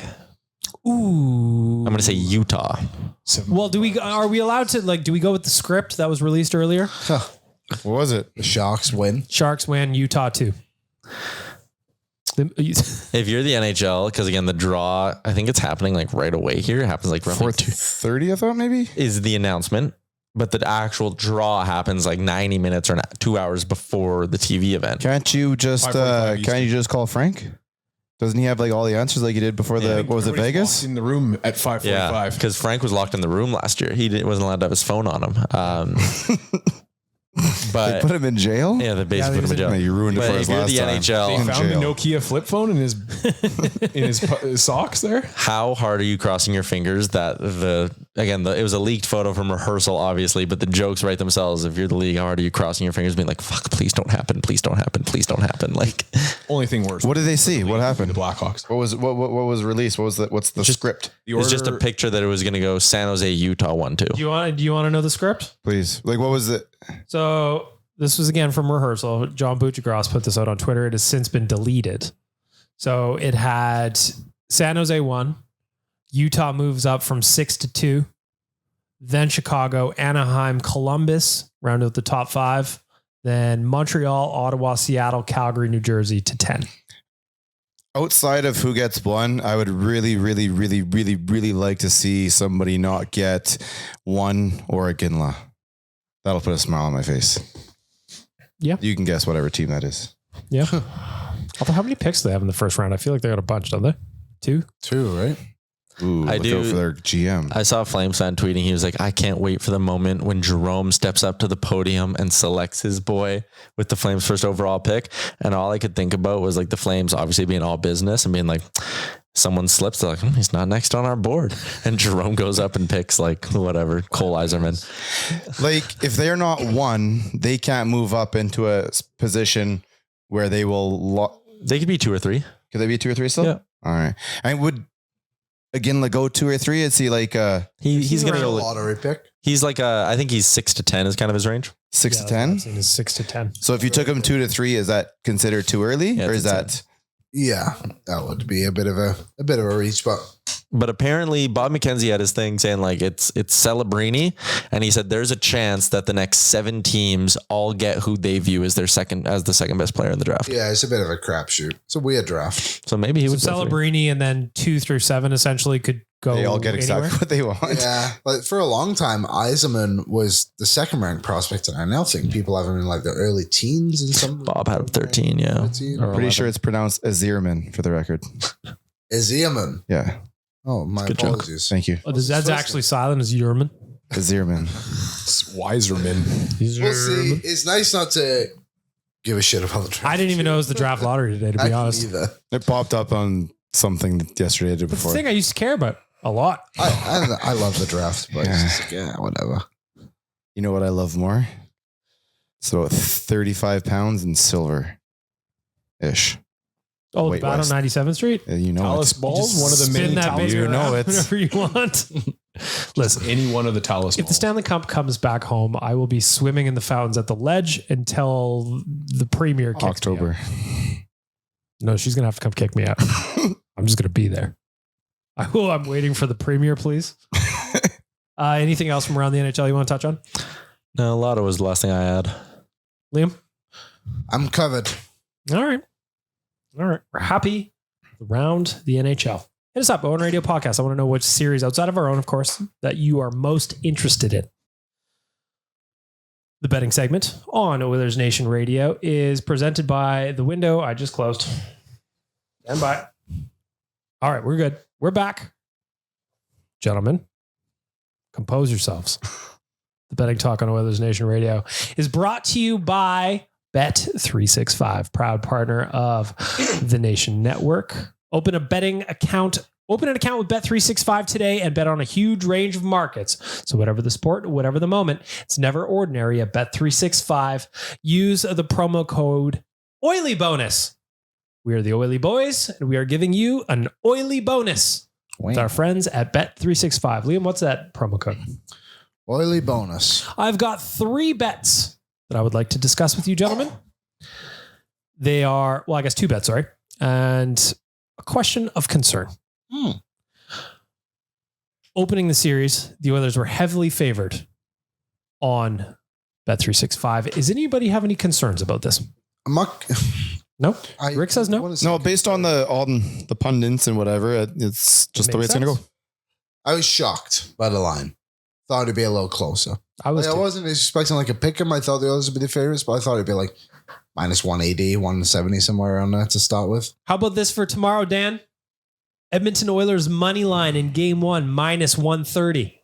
Ooh. I'm going to say Utah. Well, are we allowed to do we go with the script that was released earlier? What was it? The Sharks win. Sharks win, Utah 2. If you're the NHL, because again, the draw, I think it's happening like right away here. It happens like roughly 4:30, I thought maybe? is the announcement, but the actual draw happens like 90 minutes or 2 hours before the TV event. Can't you just 5:45 call Frank? Doesn't he have like all the answers like he did before what was it, Vegas? In the room at 5:45. Yeah, because Frank was locked in the room last year. Wasn't allowed to have his phone on him. They But put him in jail? yeah, they basically put him in jail. Man, you ruined it But for if us you're last the time. NHL, They In found the jail. Nokia flip phone in his socks there. how hard are you crossing your fingers that it was a leaked photo from rehearsal, obviously, but the jokes write themselves. If you're the league, how hard are you crossing your fingers being like, fuck, please don't happen. Please don't happen. Please don't happen. Like, Only thing worse. What did they see? What The happened? Blackhawks. What was released? What's the script? it's just a picture that it was going to go San Jose, Utah 1-2. Do you want to know the script? Please. Like, what was it? So this was again from rehearsal. John Buccigross put this out on Twitter. It has since been deleted. So it had San Jose 1, Utah moves up from 6 to 2, then Chicago, Anaheim, Columbus rounded out the top 5, then Montreal, Ottawa, Seattle, Calgary, New Jersey to 10. Outside of who gets 1, I would really, really, really, really, really like to see somebody not get 1 or a Ginla. That'll put a smile on my face. Yeah. You can guess whatever team that is. Yeah. Although how many picks do they have in the first round? I feel like they got a bunch, don't they? 2? 2, right? Ooh, I look do- out for their GM. I saw Flames fan tweeting. He was like, I can't wait for the moment when Jerome steps up to the podium and selects his boy with the Flames first overall pick. And all I could think about was like the Flames obviously being all business and being like, someone slips. They're like, he's not next on our board. And Jerome goes up and picks like whatever, Cole Yzerman. Like if they're not one, they can't move up into a position where they will. They could be 2 or 3. Could they be 2 or 3 still? Yeah. All right. I would again like go 2 or 3. Is he like He's going to a go. lottery pick. He's like I think he's 6 to 10 is kind of his range. 6 to 10? Is 6 to 10. So if you took him 2 to 3, is that considered too early, Yeah, or is it's that? Yeah, that would be a bit of a reach, But apparently Bob McKenzie had his thing saying like it's Celebrini, and he said there's a chance that the next 7 teams all get who they view as the second best player in the draft. yeah, it's a bit of a crapshoot. It's a weird draft. So maybe he would So go 3. Celebrini and then 2 through 7 essentially could go. They all get exactly anywhere. what they want. Yeah, but for a long time, Yzerman was the second ranked prospect, and I now think people have him in like the early teens and some. Bob had him 13, yeah. 13. Or Pretty sure 11. it's pronounced Azirman for the record. Yzerman. Yeah. Oh, my Good joke. apologies. Thank you. Oh, that's actually silent as Yerman. Azirman. It's Yzerman. We'll see. It's nice not to give a shit about the draft. I didn't even know it was the draft lottery today, to I be didn't honest. either. It popped up on something yesterday or It's the before. thing I used to care about a lot. I love the draft, but it's just like, yeah, whatever. You know what I love more? It's about 35 pounds in silver ish. Oh, Wait, the bat on West. 97th Street? You know Talus it. balls, one of the Spin many that Talus. baby You know around it. whenever you want. Listen, Any one of the Talus if the balls. Stanley Cup comes back home, I will be swimming in the fountains at the ledge until the premier kicks me October. out. No, she's going to have to come kick me out. I'm just going to be there. I'm waiting for the premier, please. Anything else from around the NHL you want to touch on? No, Lotto was the last thing I had. Liam? I'm covered. All right. We're happy around the NHL. Hit us up, Owen Radio Podcast. I want to know which series outside of our own, of course, that you are most interested in. The betting segment on Oilersnation Radio is presented by the window I just closed. Stand by. All right, we're good. We're back. Gentlemen, compose yourselves. The betting talk on Oilersnation Radio is brought to you by Bet365, proud partner of the Nation Network. Open an account with Bet365 today and bet on a huge range of markets. So whatever the sport, whatever the moment, it's never ordinary at Bet365. Use the promo code Oily Bonus. We are the Oily Boys, and we are giving you an Oily Bonus with our friends at Bet365. Liam, what's that promo code? Oily bonus. I've got 3 bets that I would like to discuss with you, gentlemen. They are, well, I guess 2 bets, sorry, and a question of concern. Opening the series, the Oilers were heavily favored on Bet365. Does anybody have any concerns about this? I'm not, No? Rick says no? No, based on the pundits and whatever, it's just the way makes it's going to sense. go. I was shocked by the line. Thought it'd be a little closer. I was I too. wasn't expecting like a pick 'em. I thought the others would be the favorites, but I thought it'd be like minus 180, 170, somewhere around that to start with. How about this for tomorrow, Dan? Edmonton Oilers money line in game 1, minus 130.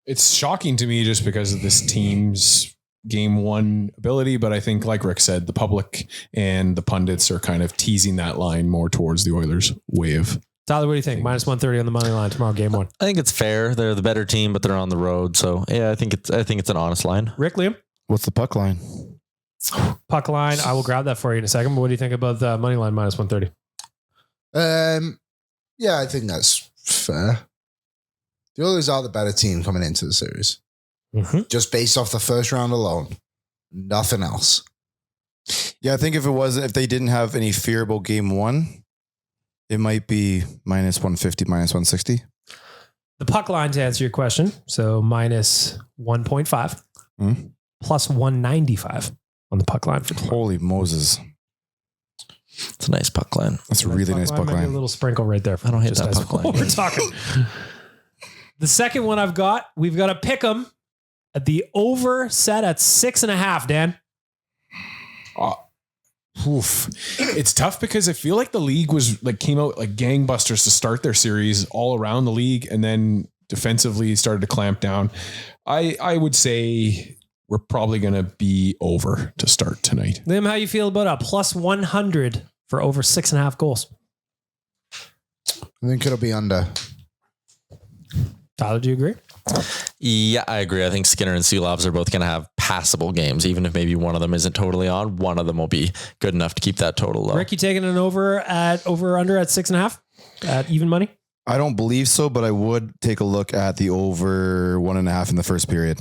It's shocking to me just because of this team's game 1 ability, but I think, like Rick said, the public and the pundits are kind of teasing that line more towards the Oilers' wave. Tyler, what do you think? Minus 130 on the money line tomorrow, game 1. I think it's fair. They're the better team, but they're on the road. So yeah, I think it's an honest line. Rick, Liam? What's the puck line? Puck line. I will grab that for you in a second. But what do you think about the money line minus 130? Yeah, I think that's fair. The Oilers are the better team coming into the series. Mm-hmm. Just based off the first round alone. Nothing else. Yeah, I think if they didn't have any fearable game 1, it might be minus 150, minus 160. The puck line, to answer your question, so minus 1.5 plus 195 on the puck line for tomorrow. Holy Moses. It's a nice puck line. That's a really nice puck Maybe a line. little sprinkle right there. I don't hate just that as puck line. while we're talking. The second one we've got to pick them at the over set at 6.5, Dan. Oof. It's tough because I feel like the league was like came out like gangbusters to start their series all around the league, and then defensively started to clamp down. I would say we're probably going to be over to start tonight. Liam, how you feel about a plus 100 for over 6.5 goals? I think it'll be under. Tyler, do you agree? Yeah, I agree. I think Skinner and Sulovs are both going to have passable games. Even if maybe one of them isn't totally on, one of them will be good enough to keep that total low. Rick, you taking an over under at 6.5 at even money? I don't believe so, but I would take a look at the over 1.5 in the first period.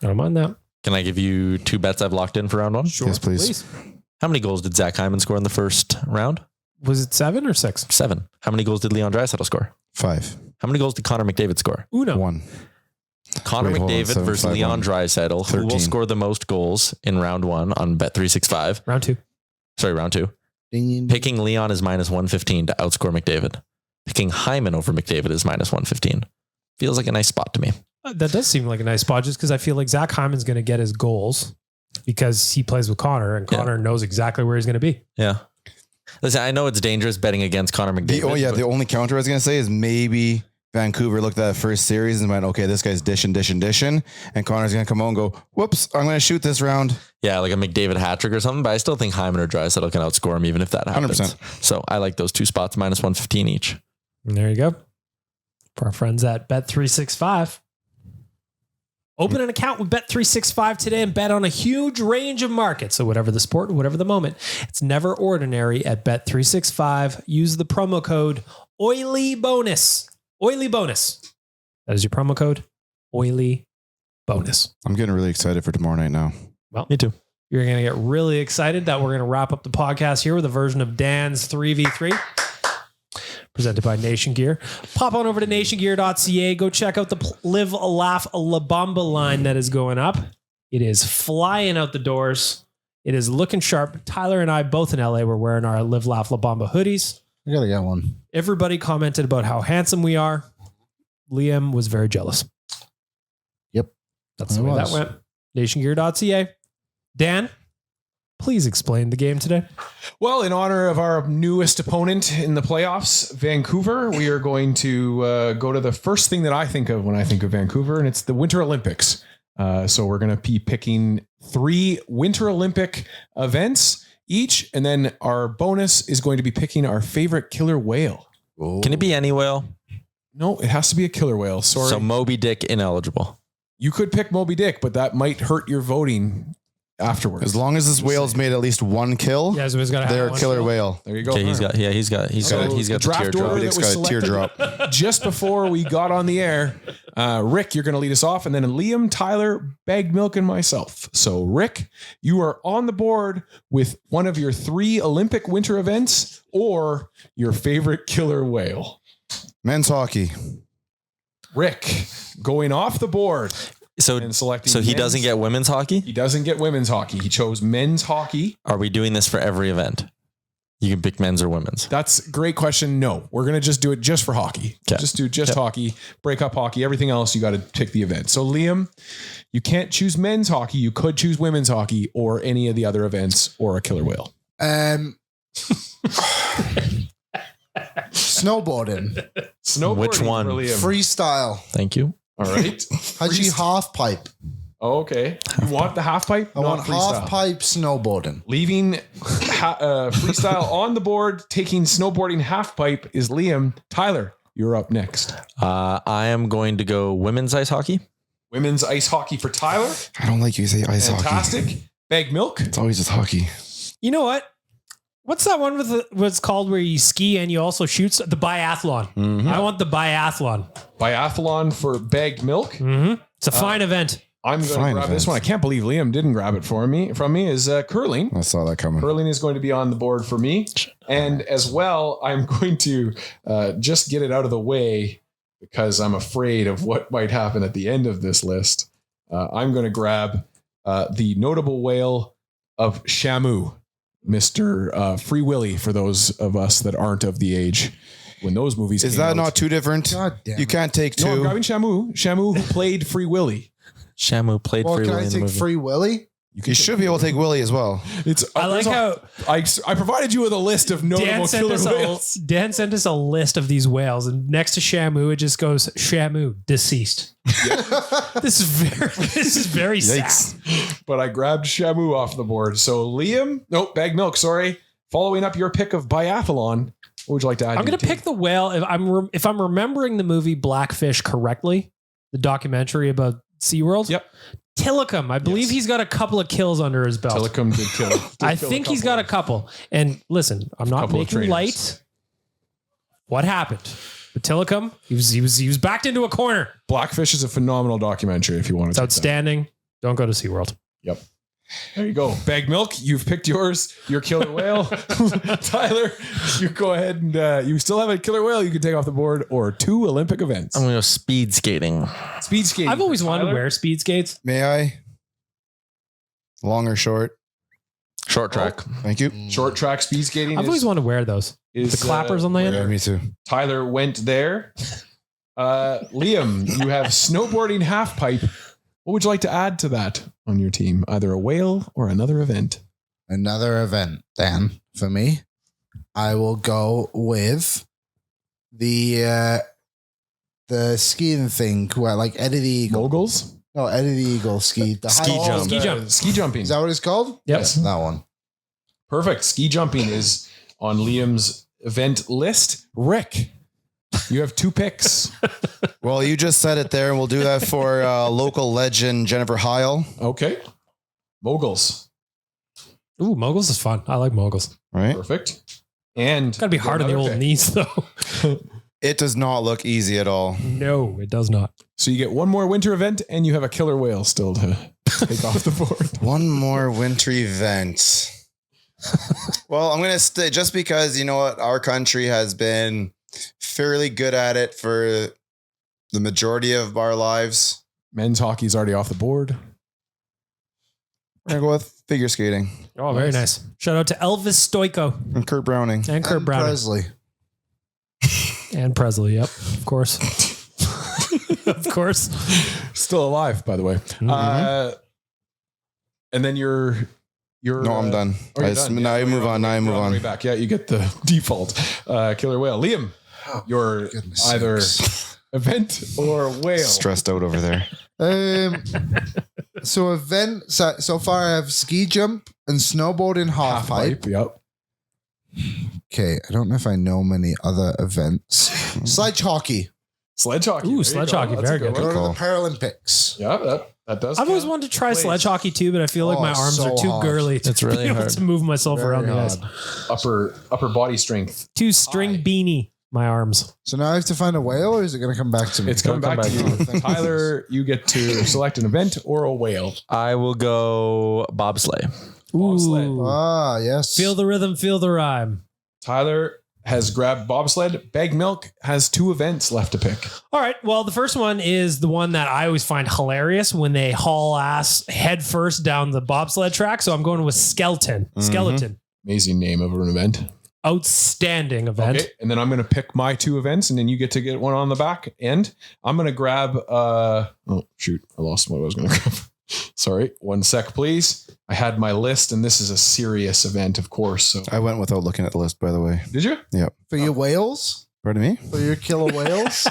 I don't mind that. Can I give you 2 bets I've locked in for round 1? Sure, Yes, please. How many goals did Zach Hyman score in the first round? Was it 7 or 6? 7. How many goals did Leon Draisaitl score? 5. How many goals did Connor McDavid score? Uno. 1. Connor Wait, hold on, McDavid 7, versus 5, Leon 1. Draisaitl. Who will 13. score the most goals in round 1 on Bet365? Round 2. Sorry, round 2. Picking Leon is minus 115 to outscore McDavid. Picking Hyman over McDavid is minus 115. Feels like a nice spot to me. That does seem like a nice spot, just because I feel like Zach Hyman's going to get his goals because he plays with Connor, and Connor knows exactly where he's going to be. Yeah. Listen, I know it's dangerous betting against Connor McDavid. The only counter I was going to say is maybe Vancouver looked at that first series and went, okay, this guy's dishing. And Connor's going to come out and go, whoops, I'm going to shoot this round. Yeah, like a McDavid hat trick or something, but I still think Hyman or Draisaitl can outscore him even if that happens. 100%. So I like those 2 spots, minus 115 each. And there you go. For our friends at Bet365. Open an account with Bet365 today and bet on a huge range of markets. So whatever the sport, whatever the moment, it's never ordinary at Bet365. Use the promo code OILYBONUS. Oily Bonus. That is your promo code, Oily Bonus. I'm getting really excited for tomorrow night now. Well, Me too. You're going to get really excited that we're going to wrap up the podcast here with a version of Dan's 3v3. Presented by Nation Gear. Pop on over to nationgear.ca. Go check out the Live, Laugh, La Bamba line that is going up. It is flying out the doors. It is looking sharp. Tyler and I, both in LA, were wearing our Live, Laugh, La Bamba hoodies. I gotta get one. Everybody commented about how handsome we are. Liam was very jealous. Yep. That's the way that went. Nationgear.ca. Dan, please explain the game today. Well, in honor of our newest opponent in the playoffs, Vancouver, we are going to go to the first thing that I think of when I think of Vancouver, and it's the Winter Olympics. So we're going to be picking 3 Winter Olympic events each, and then our bonus is going to be picking our favorite killer whale. Can it be any whale? No, it has to be a killer whale. Sorry. So Moby Dick ineligible. You could pick Moby Dick, but that might hurt your voting afterwards. As long as this whale's made at least 1 kill, Yeah, so he's got they're a killer whale. There you go. Okay, he's got the draft teardrop. order Dick's that was got a teardrop. selected just before we got on the air. Rick, you're going to lead us off, and then Liam, Tyler, Bagged Milk, and myself. So, Rick, you are on the board with one of your 3 Olympic winter events or your favorite killer whale. Men's hockey. Rick, going off the board. And selecting So he doesn't get women's hockey? He doesn't get women's hockey. He chose men's hockey. Are we doing this for every event? You can pick men's or women's. That's a great question. No, we're going to just do it just for hockey. Okay. Just do hockey, break up hockey, everything else. You got to pick the event. So Liam, you can't choose men's hockey. You could choose women's hockey or any of the other events or a killer whale. Snowboarding. Which one? For Liam. Freestyle. Thank you. All right. Haji half pipe. Oh, okay. You want the half pipe? I want half pipe snowboarding. Leaving freestyle on the board, taking snowboarding half pipe is Liam. Tyler, you're up next. I am going to go women's ice hockey. Women's ice hockey for Tyler. I don't like you say ice hockey. Fantastic. Bagged Milk. It's always just hockey. You know what? What's that one with what's called where you ski and you also shoot? The biathlon. Mm-hmm. I want the biathlon. Biathlon for Bagged Milk. Mm-hmm. It's a fine event. I'm going to grab this one. I can't believe Liam didn't grab it from me. Is curling. I saw that coming. Curling is going to be on the board for me. And as well, I'm going to just get it out of the way because I'm afraid of what might happen at the end of this list. I'm going to grab the notable whale of Shamu, Mr. Free Willy, for those of us that aren't of the age when those movies Is came that out. not 2 different? God damn You it. can't take 2. No, I'm grabbing Shamu. Shamu who played Free Willy. Shamu played Well, Free can Willy I in the take movie. Free Willy? You should be able to take Willie as well. I like how I provided you with a list of notable killer whales. Dan sent us a list of these whales, and next to Shamu, it just goes Shamu deceased. This is very sad. But I grabbed Shamu off the board. So Bag Milk, sorry. Following up your pick of biathlon, what would you like to add? I'm going to pick the whale. If I'm remembering the movie Blackfish correctly, the documentary about SeaWorld. Yep. Tillicum. I believe he's got a couple of kills under his belt. Tillicum did kill. I think he's got a couple. And listen, I'm not making light. What happened? But Tillicum, he was backed into a corner. Blackfish is a phenomenal documentary if you want to. It's outstanding. Don't go to SeaWorld. Yep. There you go. Bag Milk, you've picked yours. Your killer whale. Tyler, you go ahead and you still have a killer whale you can take off the board or 2 Olympic events. I'm going to go speed skating. Speed skating. I've always wanted to wear speed skates. May I? Long or short? Short track. Thank you. Short track speed skating. I've always wanted to wear those. The clappers on the end. Yeah, me too. Tyler went there. Liam, you have snowboarding half pipe. What would you like to add to that on your team? Either a whale or another event? Another event, Dan, for me. I will go with the skiing thing, like Eddie the Eagle. Moguls? No, Eddie the Eagle ski. Ski jump. Ski jumping. Is that what it's called? Yep. Yes, that one. Perfect. Ski jumping is on Liam's event list. Rick, you have 2 picks. Well, you just said it there, and we'll do that for local legend Jennifer Heil. Okay. Moguls. Ooh, moguls is fun. I like moguls. Right? Perfect. And It's got to be hard on the old knees, though. It does not look easy at all. No, it does not. So you get one more winter event and you have a killer whale still to take off the board. One more winter event. Well, I'm going to stay just because, you know what, our country has been fairly good at it for the majority of our lives. Men's hockey's already off the board. We're going to go with figure skating. Oh, very nice. Shout out to Elvis Stoico And Kurt Browning. and Kurt Browning. Presley. And Presley, yep, of course. Of course. Still alive, by the way. And then you're No, I'm done. Oh, you're done. Now I move on. Now I move on. Way back. Yeah, you get the default killer whale. Liam, you're Goodness either sakes. event or whale. Stressed out over there. So event so far I have ski jump and snowboarding half pipe. Yep. Okay, I don't know if I know many other events. Sledge hockey. Sledge hockey. Ooh, There you sledge go. hockey, That's very a good. Go to call. the Paralympics. Yeah, that does. I've always count. wanted to try Place. sledge hockey too, but I feel like Oh, my arms so are too hard. girly to It's really be able hard. to move myself Very around the hard. ice. upper body strength. Too string High. beanie, my arms. So now I have to find a whale, or is it going to come back to me? It's coming back to you. Thank Tyler, you get to select an event or a whale. I will go bobsleigh. Bobsled. Ooh. Ah, yes. Feel the rhythm, feel the rhyme. Tyler has grabbed bobsled. Bag Milk has 2 events left to pick. All right. Well, the first one is the one that I always find hilarious when they haul ass head first down the bobsled track. So I'm going with skeleton. Skeleton. Amazing name of an event. Outstanding event. Okay, and then I'm going to pick my 2 events, and then you get to get one on the back end. I'm going to grab. Oh shoot! I lost what I was going to grab. Sorry, 1 sec, please. I had my list, and this is a serious event, of course. So I went without looking at the list, by the way. did you? For your whales? Pardon me? For your killer whales?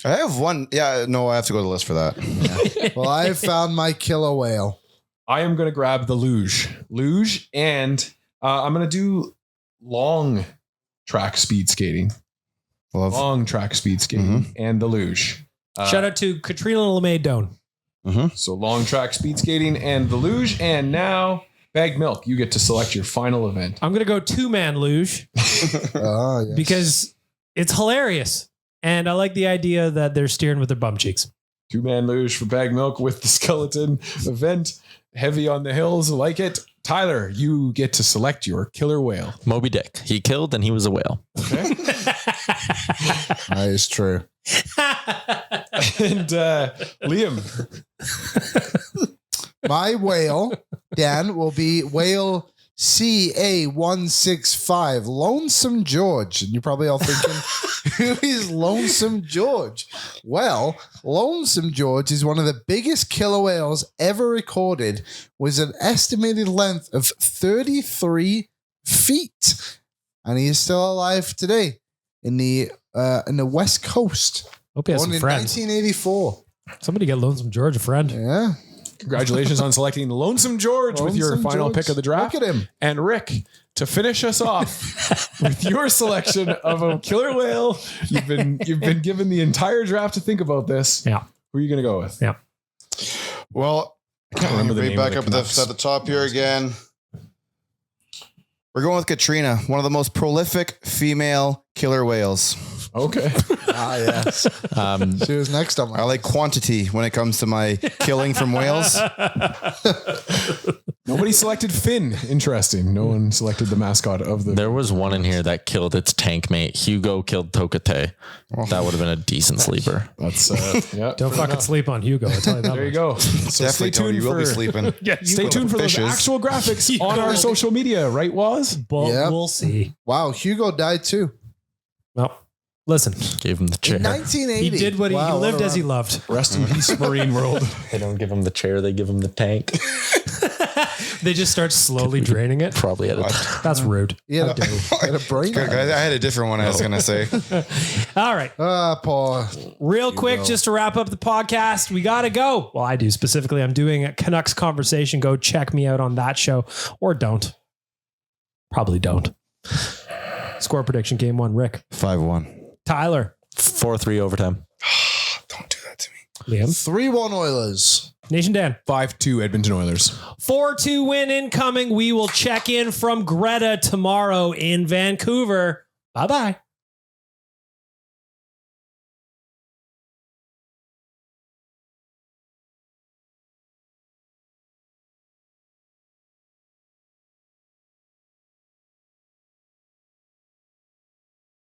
I have one. Yeah, no, I have to go to the list for that. Well, I have found my killer whale. I am going to grab the luge, and I'm going to do long track speed skating, Love. and the luge. Shout out to Katrina LeMay Doan. So long track speed skating and the luge. And now, Bag Milk, you get to select your final event. I'm going to go 2-man luge Oh, yes. because it's hilarious. And I like the idea that they're steering with their bum cheeks. 2-man luge for Bag Milk with the skeleton event. Heavy on the hills, like it. Tyler, you get to select your killer whale. Moby Dick. He killed and he was a whale. Okay. That is true. And Liam, My whale, Dan, will be whale CA165, Lonesome George. And you're probably all thinking, who is Lonesome George? Well, Lonesome George is one of the biggest killer whales ever recorded, with an estimated length of 33 feet. And he is still alive today in the West Coast. Hope he has Born some in friends. 1984. Somebody get Lonesome George a friend. Yeah. Congratulations on selecting Lonesome George with your Lonesome final George. pick of the draft. Look at him. And Rick, to finish us off with your selection of a killer whale. You've been given the entire draft to think about this. Yeah. Who are you going to go with? Yeah. Well, I can't remember the right name back of up the at the top here again. We're going with Katrina, one of the most prolific female killer whales. Okay. Yes. She was next on my I like quantity when it comes to my killing from whales. Nobody selected Finn. Interesting. No one selected the mascot of the. There was one in here that killed its tank mate. Hugo killed Tokate. That would have been a decent sleeper. That's yeah. Don't fucking sleep on Hugo. I tell you that. There you go. So stay Definitely, Tony, tuned you will be for sleeping. stay tuned for those Fishes. actual graphics on our social media. Right, Waz? But Yep. we'll see. Wow, Hugo died too. Well, listen. Gave him the chair. In 1980. He did what he Wow, lived what a as he run. loved. Rest in peace, Marine World. They don't give him the chair. They give him the tank. They just start slowly draining it. Probably at a That's rude. Yeah, How dare you. had a brain. Good, guys. I had a different one I was going to say. All right. Paul. Real quick, just to wrap up the podcast, we got to go. Well, I do specifically. I'm doing a Canucks conversation. Go check me out on that show, or don't. Probably don't. Score prediction, game one. Rick. 5-1. Tyler. 4-3 overtime. Don't do that to me. Liam. 3-1 Oilers. Nation Dan. 5-2 Edmonton Oilers. 4-2 win incoming. We will check in from Greta tomorrow in Vancouver. Bye-bye.